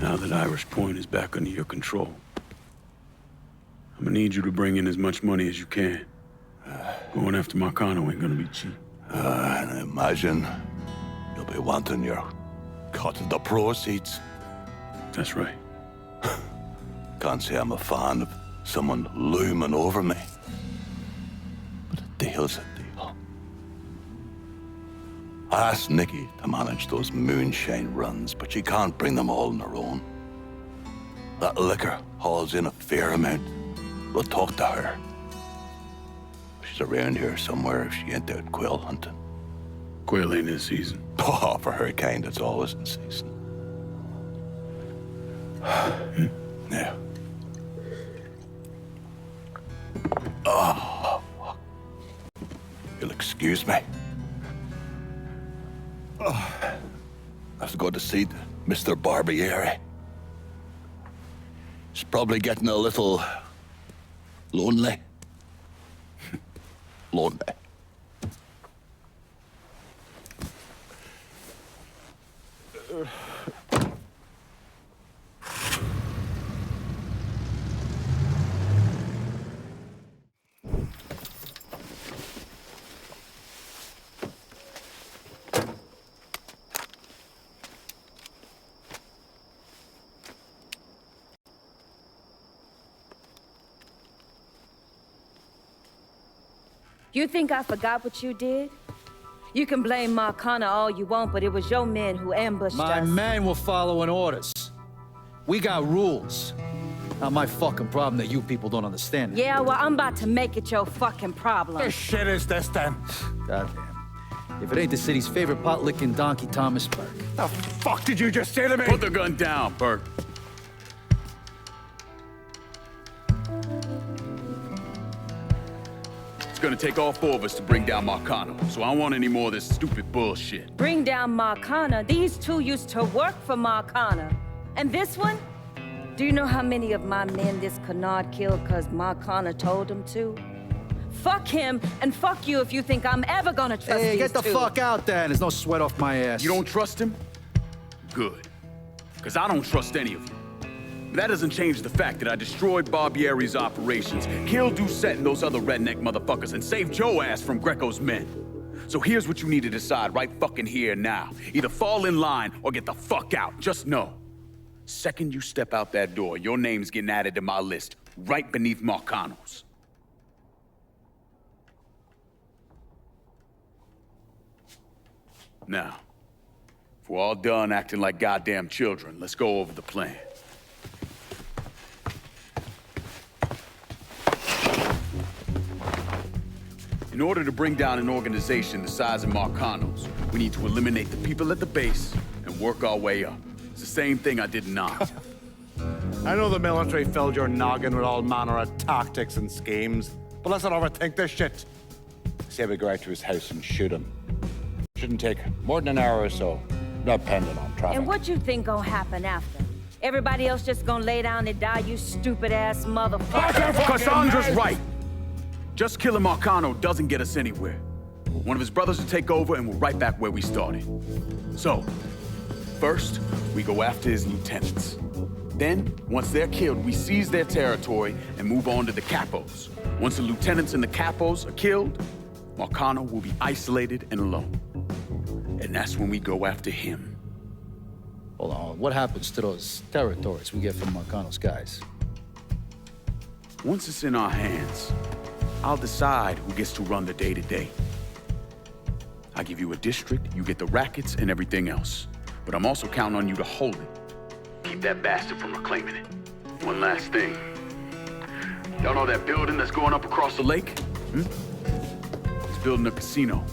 Now that Irish Point is back under your control, I'm gonna need you to bring in as much money as you can. Going after Marcano ain't gonna be cheap. And I imagine you'll be wanting your cut of the proceeds. That's right. Can't say I'm a fan of someone looming over me. But a deal's a deal. I asked Nikki to manage those moonshine runs, but she can't bring them all on her own. That liquor hauls in a fair amount. We'll talk to her. She's around here somewhere if she ain't out quail hunting. Quail ain't in season. Oh, for her kind, it's always in season. Now. Oh, fuck. You'll excuse me. Oh, I have to go to see Mr. Barbieri. He's probably getting a little lonely. Lonely. You think I forgot what you did? You can blame Marcana all you want, but it was your men who ambushed us. My men were following orders. We got rules. Not my fucking problem that you people don't understand. Yeah, well, I'm about to make it your fucking problem. The shit is this, then? Goddamn. If it ain't the city's favorite pot-licking donkey, Thomas Burke. The fuck did you just say to me? Put the gun down, Burke. It's gonna take all four of us to bring down Marcano, so I don't want any more of this stupid bullshit. Bring down Marcana. These two used to work for Marcana. And this one? Do you know how many of my men this canard killed because Marcana told him to? Fuck him, and fuck you if you think I'm ever gonna trust Hey, these get the two. fuck out there. There's no sweat off my ass. You don't trust him? Good. Because I don't trust any of you. But that doesn't change the fact that I destroyed Barbieri's operations, killed Doucette and those other redneck motherfuckers, and saved Joe ass from Greco's men. So here's what you need to decide right fucking here now. Either fall in line or get the fuck out. Just know. Second you step out that door, your name's getting added to my list, right beneath Marcano's. Now, if we're all done acting like goddamn children, let's go over the plan. In order to bring down an organization the size of Marcano's, we need to eliminate the people at the base and work our way up. It's the same thing I did in Nam. I know the military filled your noggin with all manner of tactics and schemes, but let's not overthink this shit. Say we go out to his house and shoot him. Shouldn't take more than an hour or so, depending on traffic. And what you think gonna happen after? Everybody else just gonna lay down and die, you stupid-ass motherfucker? Cassandra's right. Just killing Marcano doesn't get us anywhere. One of his brothers will take over and we're right back where we started. So, first, we go after his lieutenants. Then, once they're killed, we seize their territory and move on to the capos. Once the lieutenants and the capos are killed, Marcano will be isolated and alone. And that's when we go after him. Hold on, what happens to those territories we get from Marcano's guys? Once it's in our hands, I'll decide who gets to run the day-to-day. I give you a district, you get the rackets and everything else. But I'm also counting on you to hold it. Keep that bastard from reclaiming it. One last thing. Y'all know that building that's going up across the lake? He's building a casino.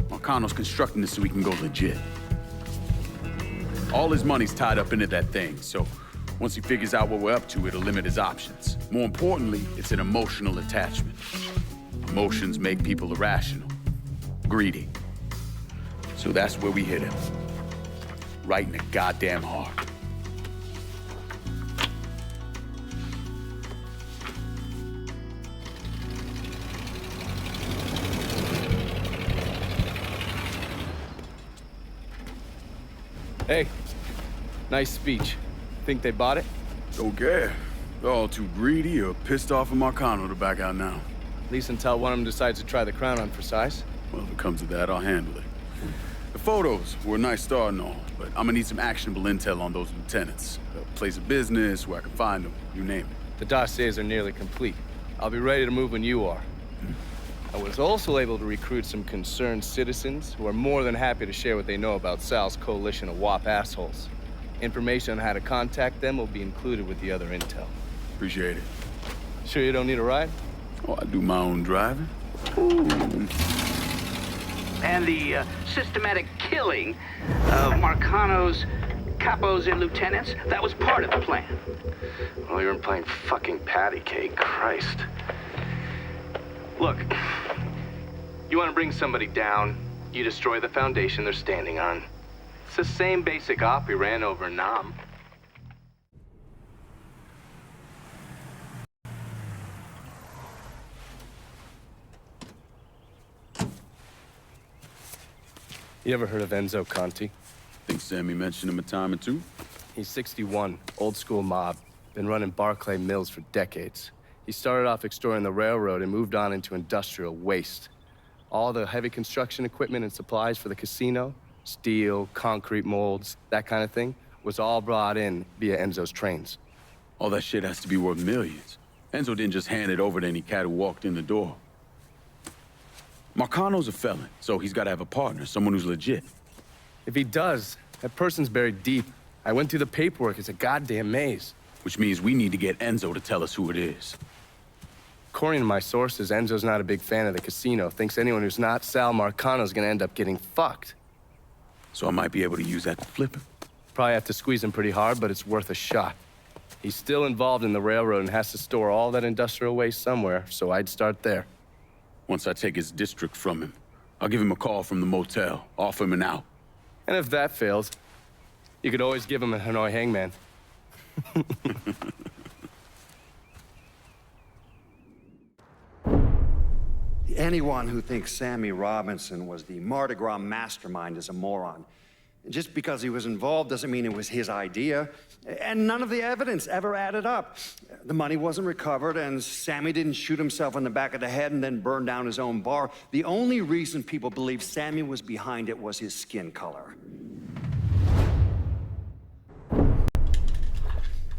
Marcano's constructing this so we can go legit. All his money's tied up into that thing, so once he figures out what we're up to, it'll limit his options. More importantly, it's an emotional attachment. Emotions make people irrational, greedy. So that's where we hit him. Right in the goddamn heart. Hey, nice speech. Think they bought it? Don't care. They're all too greedy or pissed off of Marcano to back out now. At least until one of them decides to try the crown on for size. Well, if it comes to that, I'll handle it. The photos were a nice start and all, but I'm gonna need some actionable intel on those lieutenants. A place of business, where I can find them, you name it. The dossiers are nearly complete. I'll be ready to move when you are. I was also able to recruit some concerned citizens who are more than happy to share what they know about Sal's coalition of WAP assholes. Information on how to contact them will be included with the other intel. Appreciate it. Sure you don't need a ride? Oh, I do my own driving. And the systematic killing of Marcano's capos and lieutenants, that was part of the plan. Well, you're playing fucking patty cake, Christ. Look, you want to bring somebody down, you destroy the foundation they're standing on. It's the same basic op we ran over Nam. You ever heard of Enzo Conti? Think Sammy mentioned him a time or two. He's 61, old school mob. Been running Barclay Mills for decades. He started off extorting the railroad and moved on into industrial waste. All the heavy construction equipment and supplies for the casino, steel, concrete molds, that kind of thing, was all brought in via Enzo's trains. All that shit has to be worth millions. Enzo didn't just hand it over to any cat who walked in the door. Marcano's a felon, so he's got to have a partner, someone who's legit. If he does, that person's buried deep. I went through the paperwork. It's a goddamn maze. Which means we need to get Enzo to tell us who it is. According to my sources, Enzo's not a big fan of the casino. Thinks anyone who's not Sal Marcano's gonna end up getting fucked. So I might be able to use that to flip him? Probably have to squeeze him pretty hard, but it's worth a shot. He's still involved in the railroad and has to store all that industrial waste somewhere, so I'd start there. Once I take his district from him, I'll give him a call from the motel, offer him an out. And if that fails, you could always give him a Hanoi hangman. Anyone who thinks Sammy Robinson was the Mardi Gras mastermind is a moron. Just because he was involved doesn't mean it was his idea. And none of the evidence ever added up. The money wasn't recovered, and Sammy didn't shoot himself in the back of the head and then burn down his own bar. The only reason people believe Sammy was behind it was his skin color.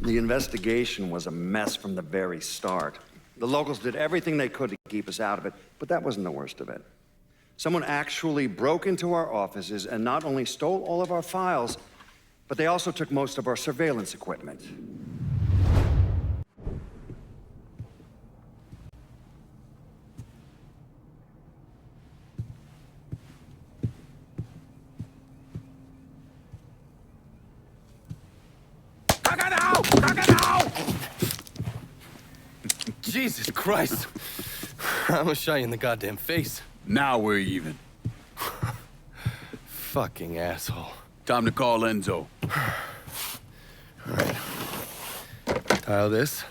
The investigation was a mess from the very start. The locals did everything they could to keep us out of it, but that wasn't the worst of it. Someone actually broke into our offices and not only stole all of our files, but they also took most of our surveillance equipment. Jesus Christ. I'm gonna shot you in the goddamn face. Now we're even. Fucking asshole. Time to call Enzo. All right. Tile this.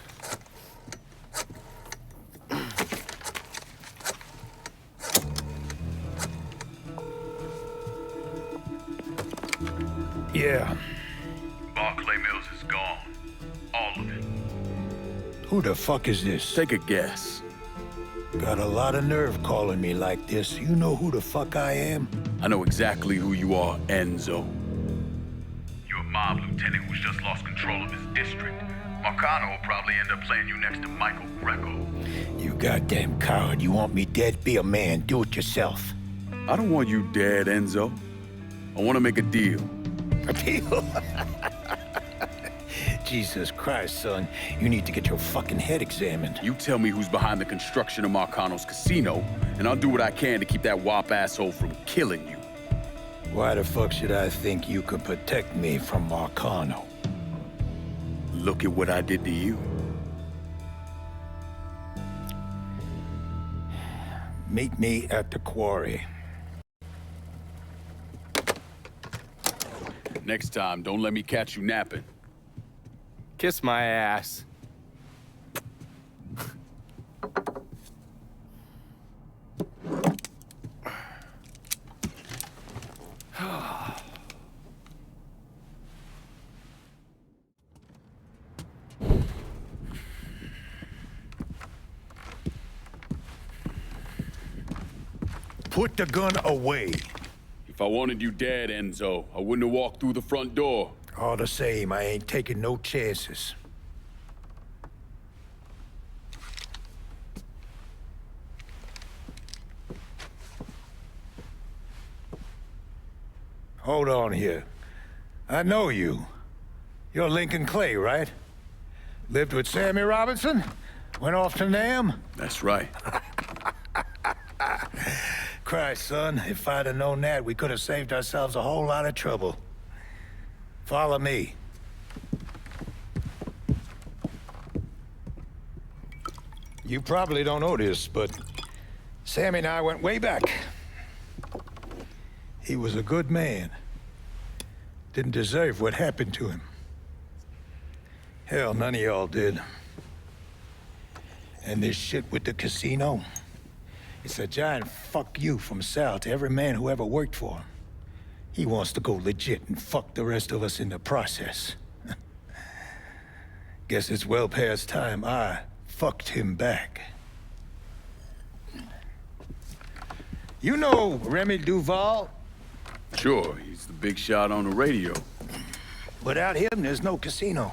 Yeah. Barclay Mills is gone. All of it. Who the fuck is this? Take a guess. Got a lot of nerve calling me like this. You know who the fuck I am? I know exactly who you are, Enzo. You're a mob lieutenant who's just lost control of his district. Marcano will probably end up playing you next to Michael Greco. You goddamn coward. You want me dead? Be a man. Do it yourself. I don't want you dead, Enzo. I want to make a deal. A deal? Jesus Christ, son. You need to get your fucking head examined. You tell me who's behind the construction of Marcano's casino, and I'll do what I can to keep that wop asshole from killing you. Why the fuck should I think you could protect me from Marcano? Look at what I did to you. Meet me at the quarry. Next time, don't let me catch you napping. Kiss my ass. Put the gun away. If I wanted you dead, Enzo, I wouldn't have walked through the front door. All the same, I ain't taking no chances. Hold on here. I know you. You're Lincoln Clay, right? Lived with Sammy Robinson? Went off to Nam? That's right. Christ, son, if I'd have known that, we could have saved ourselves a whole lot of trouble. Follow me. You probably don't know this, but Sammy and I went way back. He was a good man. Didn't deserve what happened to him. Hell, none of y'all did. And this shit with the casino, it's a giant fuck you from Sal to every man who ever worked for him. He wants to go legit and fuck the rest of us in the process. Guess it's well past time I fucked him back. You know Remy Duval? Sure, he's the big shot on the radio. Without him, there's no casino.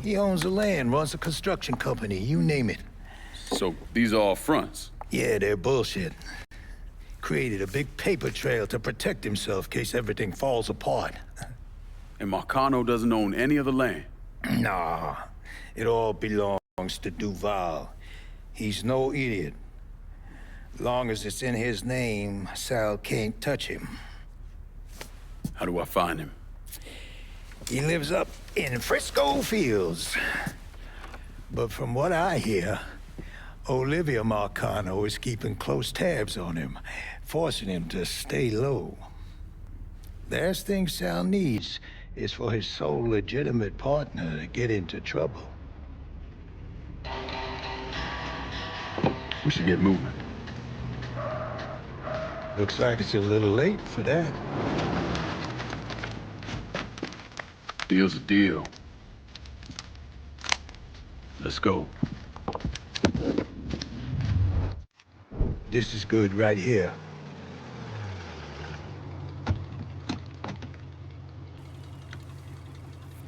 He owns the land, runs a construction company, you name it. So these are all fronts? Yeah, they're bullshit. Created a big paper trail to protect himself in case everything falls apart. And Marcano doesn't own any of the land? Nah, it all belongs to Duval. He's no idiot. Long as it's in his name, Sal can't touch him. How do I find him? He lives up in Frisco Fields. But from what I hear, Olivia Marcano is keeping close tabs on him, forcing him to stay low. The last thing Sal needs is for his sole legitimate partner to get into trouble. We should get moving. Looks like it's a little late for that. Deal's a deal. Let's go. This is good right here.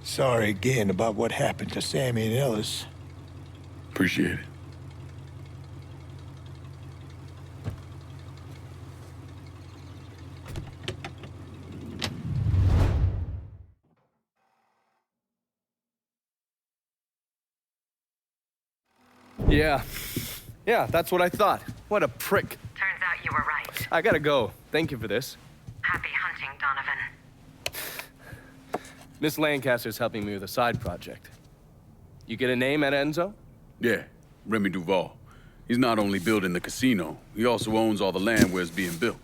Sorry again about what happened to Sammy and Ellis. Appreciate it. Yeah, that's what I thought. What a prick. Turns out you were right. I gotta go. Thank you for this. Happy hunting, Donovan. Miss Lancaster's helping me with a side project. You get a name at Enzo? Yeah, Remy Duval. He's not only building the casino, he also owns all the land where it's being built.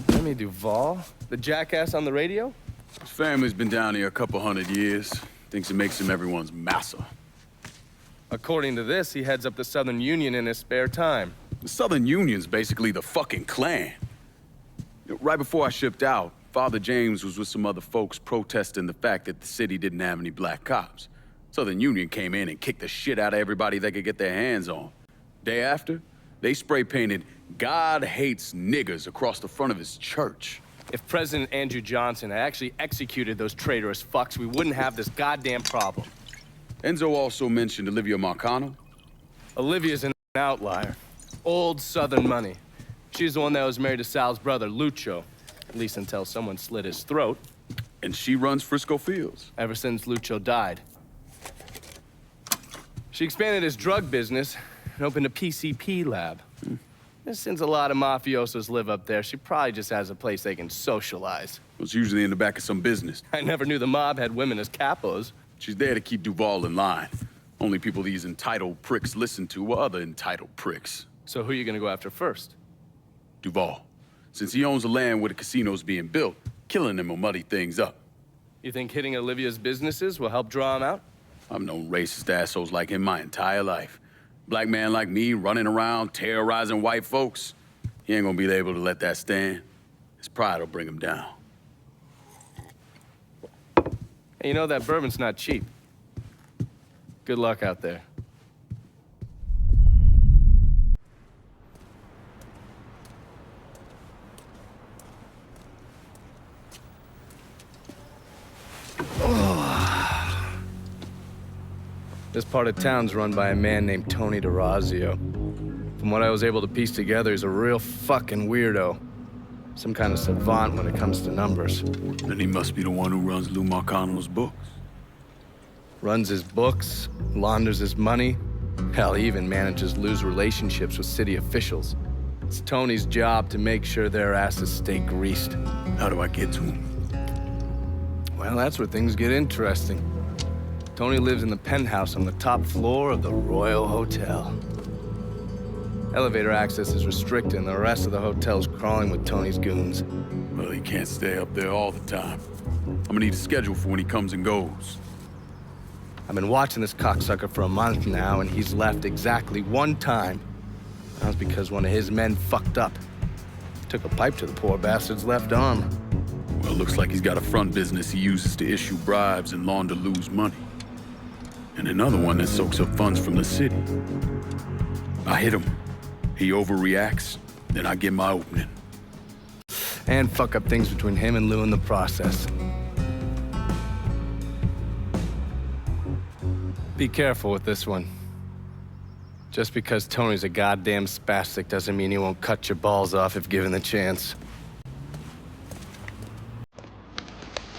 Remy Duval? The jackass on the radio? His family's been down here a couple 100 years. Thinks it makes him everyone's massa. According to this, he heads up the Southern Union in his spare time. The Southern Union's basically the fucking Klan. Right before I shipped out, Father James was with some other folks protesting the fact that the city didn't have any black cops. Southern Union came in and kicked the shit out of everybody they could get their hands on. Day after, they spray painted "God hates niggers" across the front of his church. If President Andrew Johnson had actually executed those traitorous fucks, we wouldn't have this goddamn problem. Enzo also mentioned Olivia Marcano. Olivia's an outlier. Old Southern money. She's the one that was married to Sal's brother, Lucho. At least until someone slit his throat. And she runs Frisco Fields. Ever since Lucho died. She expanded his drug business and opened a PCP lab. Since a lot of mafiosos live up there, she probably just has a place they can socialize. Well, it's usually in the back of some business. I never knew the mob had women as capos. She's there to keep Duval in line. Only people these entitled pricks listen to are other entitled pricks. So who are you gonna go after first? Duval. Since he owns the land where the casino's being built, killing him will muddy things up. You think hitting Olivia's businesses will help draw him out? I've known racist assholes like him my entire life. Black man like me running around terrorizing white folks. He ain't gonna be able to let that stand. His pride will bring him down. Hey, you know that bourbon's not cheap. Good luck out there. This part of town's run by a man named Tony DeRazio. From what I was able to piece together, he's a real fucking weirdo. Some kind of savant when it comes to numbers. Then he must be the one who runs Lou Marcano's books. Runs his books, launders his money. Hell, he even manages Lou's relationships with city officials. It's Tony's job to make sure their asses stay greased. How do I get to him? Well, that's where things get interesting. Tony lives in the penthouse on the top floor of the Royal Hotel. Elevator access is restricted and the rest of the hotel's crawling with Tony's goons. Well, he can't stay up there all the time. I'm gonna need a schedule for when he comes and goes. I've been watching this cocksucker for a month now, and he's left exactly one time. That was because one of his men fucked up. Took a pipe to the poor bastard's left arm. Well, it looks like he's got a front business he uses to issue bribes and launder Lou's money. And another one that soaks up funds from the city. I hit him. He overreacts, then I get my opening. And fuck up things between him and Lou in the process. Be careful with this one. Just because Tony's a goddamn spastic doesn't mean he won't cut your balls off if given the chance.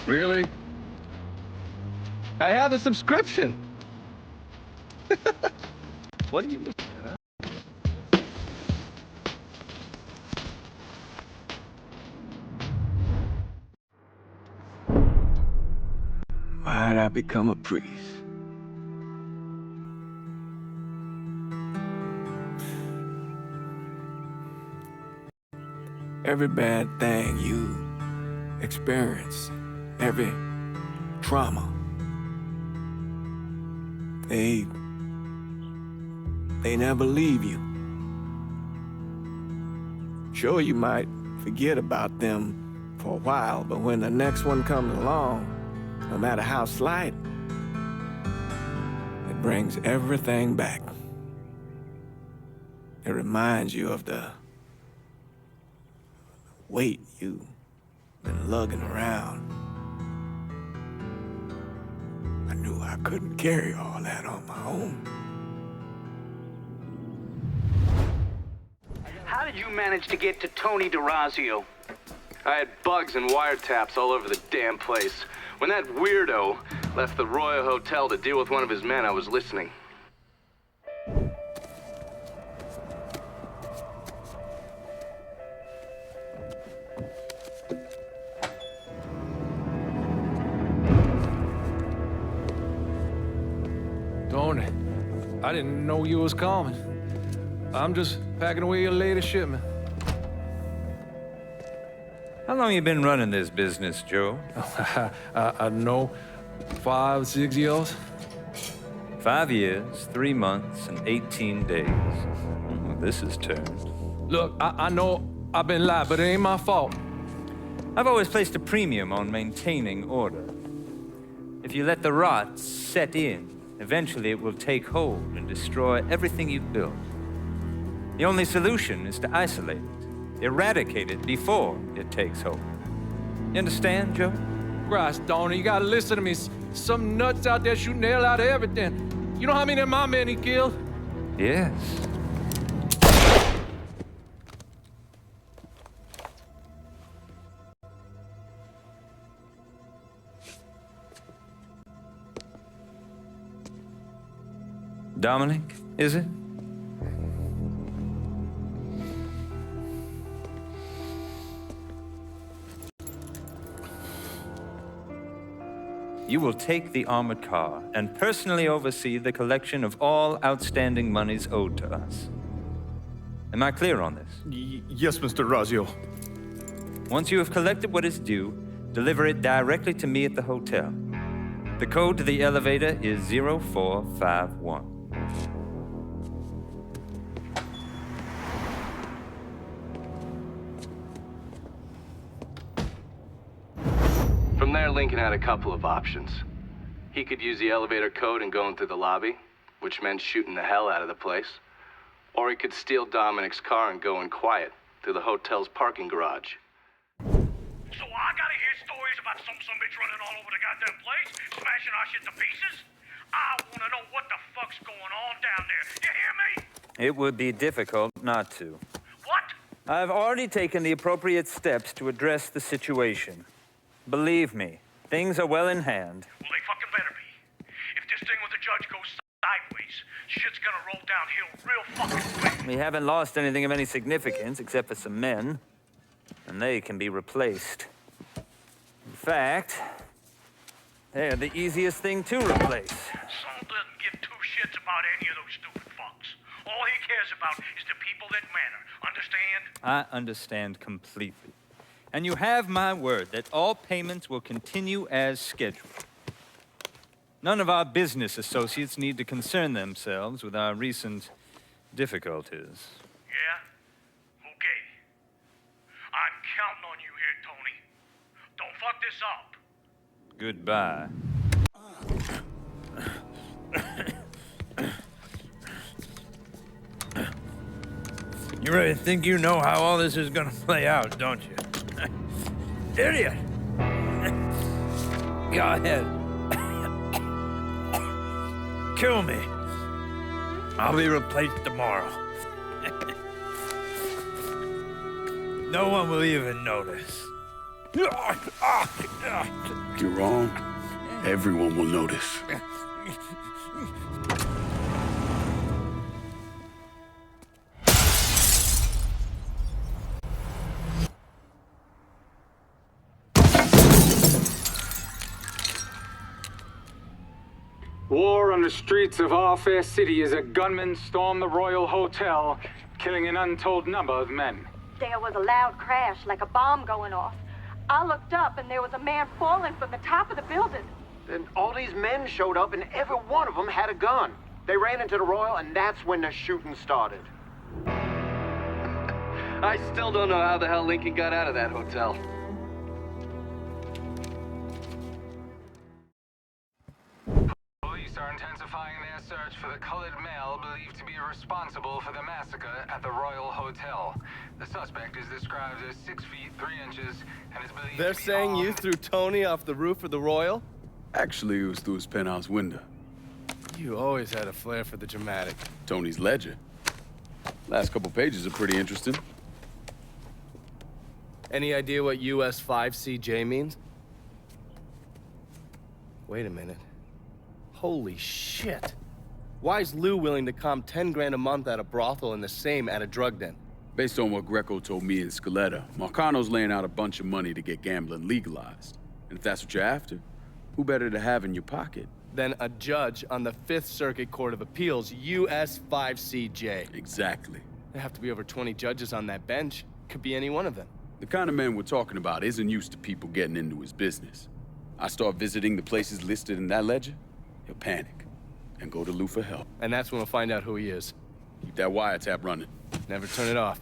Really? I have a subscription. What do you mean? Why'd I become a priest? Every bad thing you experience, every trauma, they never leave you. Sure, you might forget about them for a while, but when the next one comes along, no matter how slight, it brings everything back. It reminds you of the weight you've been lugging around. I knew I couldn't carry all that on my own. How did you manage to get to Tony DeRazio? I had bugs and wiretaps all over the damn place. When that weirdo left the Royal Hotel to deal with one of his men, I was listening. Tony, I didn't know you was coming. I'm just packing away your latest shipment. How long you been running this business, Joe? I don't know, 5, 6 years? 5 years, 3 months, and 18 days. Well, this is turned. Look, I know I've been lied, but it ain't my fault. I've always placed a premium on maintaining order. If you let the rot set in, eventually it will take hold and destroy everything you've built. The only solution is to isolate it, eradicate it before it takes hold. You understand, Joe? Christ, Tony, you gotta listen to me. Some nuts out there shooting the hell out of everything. You know how many of my men he killed? Yes. Dominic, is it? You will take the armored car and personally oversee the collection of all outstanding monies owed to us. Am I clear on this? Yes, Mr. Razio. Once you have collected what is due, deliver it directly to me at the hotel. The code to the elevator is 0451. From there, Lincoln had a couple of options. He could use the elevator code and go into the lobby, which meant shooting the hell out of the place. Or he could steal Dominic's car and go in quiet through the hotel's parking garage. So I gotta hear stories about some bitch running all over the goddamn place, smashing our shit to pieces? I wanna know what the fuck's going on down there. You hear me? It would be difficult not to. What? I've already taken the appropriate steps to address the situation. Believe me, things are well in hand. Well, they fucking better be. If this thing with the judge goes sideways, shit's gonna roll downhill real fucking quick. We haven't lost anything of any significance except for some men, and they can be replaced. In fact, they're the easiest thing to replace. Saul doesn't give two shits about any of those stupid fucks. All he cares about is the people that matter. Understand? I understand completely. And you have my word that all payments will continue as scheduled. None of our business associates need to concern themselves with our recent difficulties. Yeah? Okay. I'm counting on you here, Tony. Don't fuck this up. Goodbye. You really think you know how all this is gonna play out, don't you? Idiot! Go ahead. kill me. I'll be replaced tomorrow. No one will even notice. You're wrong. Everyone will notice. War on the streets of our fair city as a gunman stormed the Royal Hotel, killing an untold number of men. There was a loud crash, like a bomb going off. I looked up and there was a man falling from the top of the building. Then all these men showed up and every one of them had a gun. They ran into the Royal and that's when the shooting started. I still don't know how the hell Lincoln got out of that hotel. Police are intensifying their search for the colored male believed to be responsible for the massacre at the Royal Hotel. The suspect is described as 6 feet 3 inches and is believed They're to be saying you armed. threw Tony off the roof of the Royal? Actually, it was through his penthouse window. You always had a flair for the dramatic. Tony's ledger. Last couple pages are pretty interesting. Any idea what US 5CJ means? Wait a minute. Holy shit. Why is Lou willing to comp 10 grand a month at a brothel and the same at a drug den? Based on what Greco told me in Scaletta, Marcano's laying out a bunch of money to get gambling legalized. And if that's what you're after, who better to have in your pocket? Then a judge on the 5th Circuit Court of Appeals, US 5CJ. Exactly. There have to be over 20 judges on that bench. Could be any one of them. The kind of man we're talking about isn't used to people getting into his business. I start visiting the places listed in that ledger, he'll panic and go to Lou for help. And that's when we'll find out who he is. Keep that wiretap running. Never turn it off.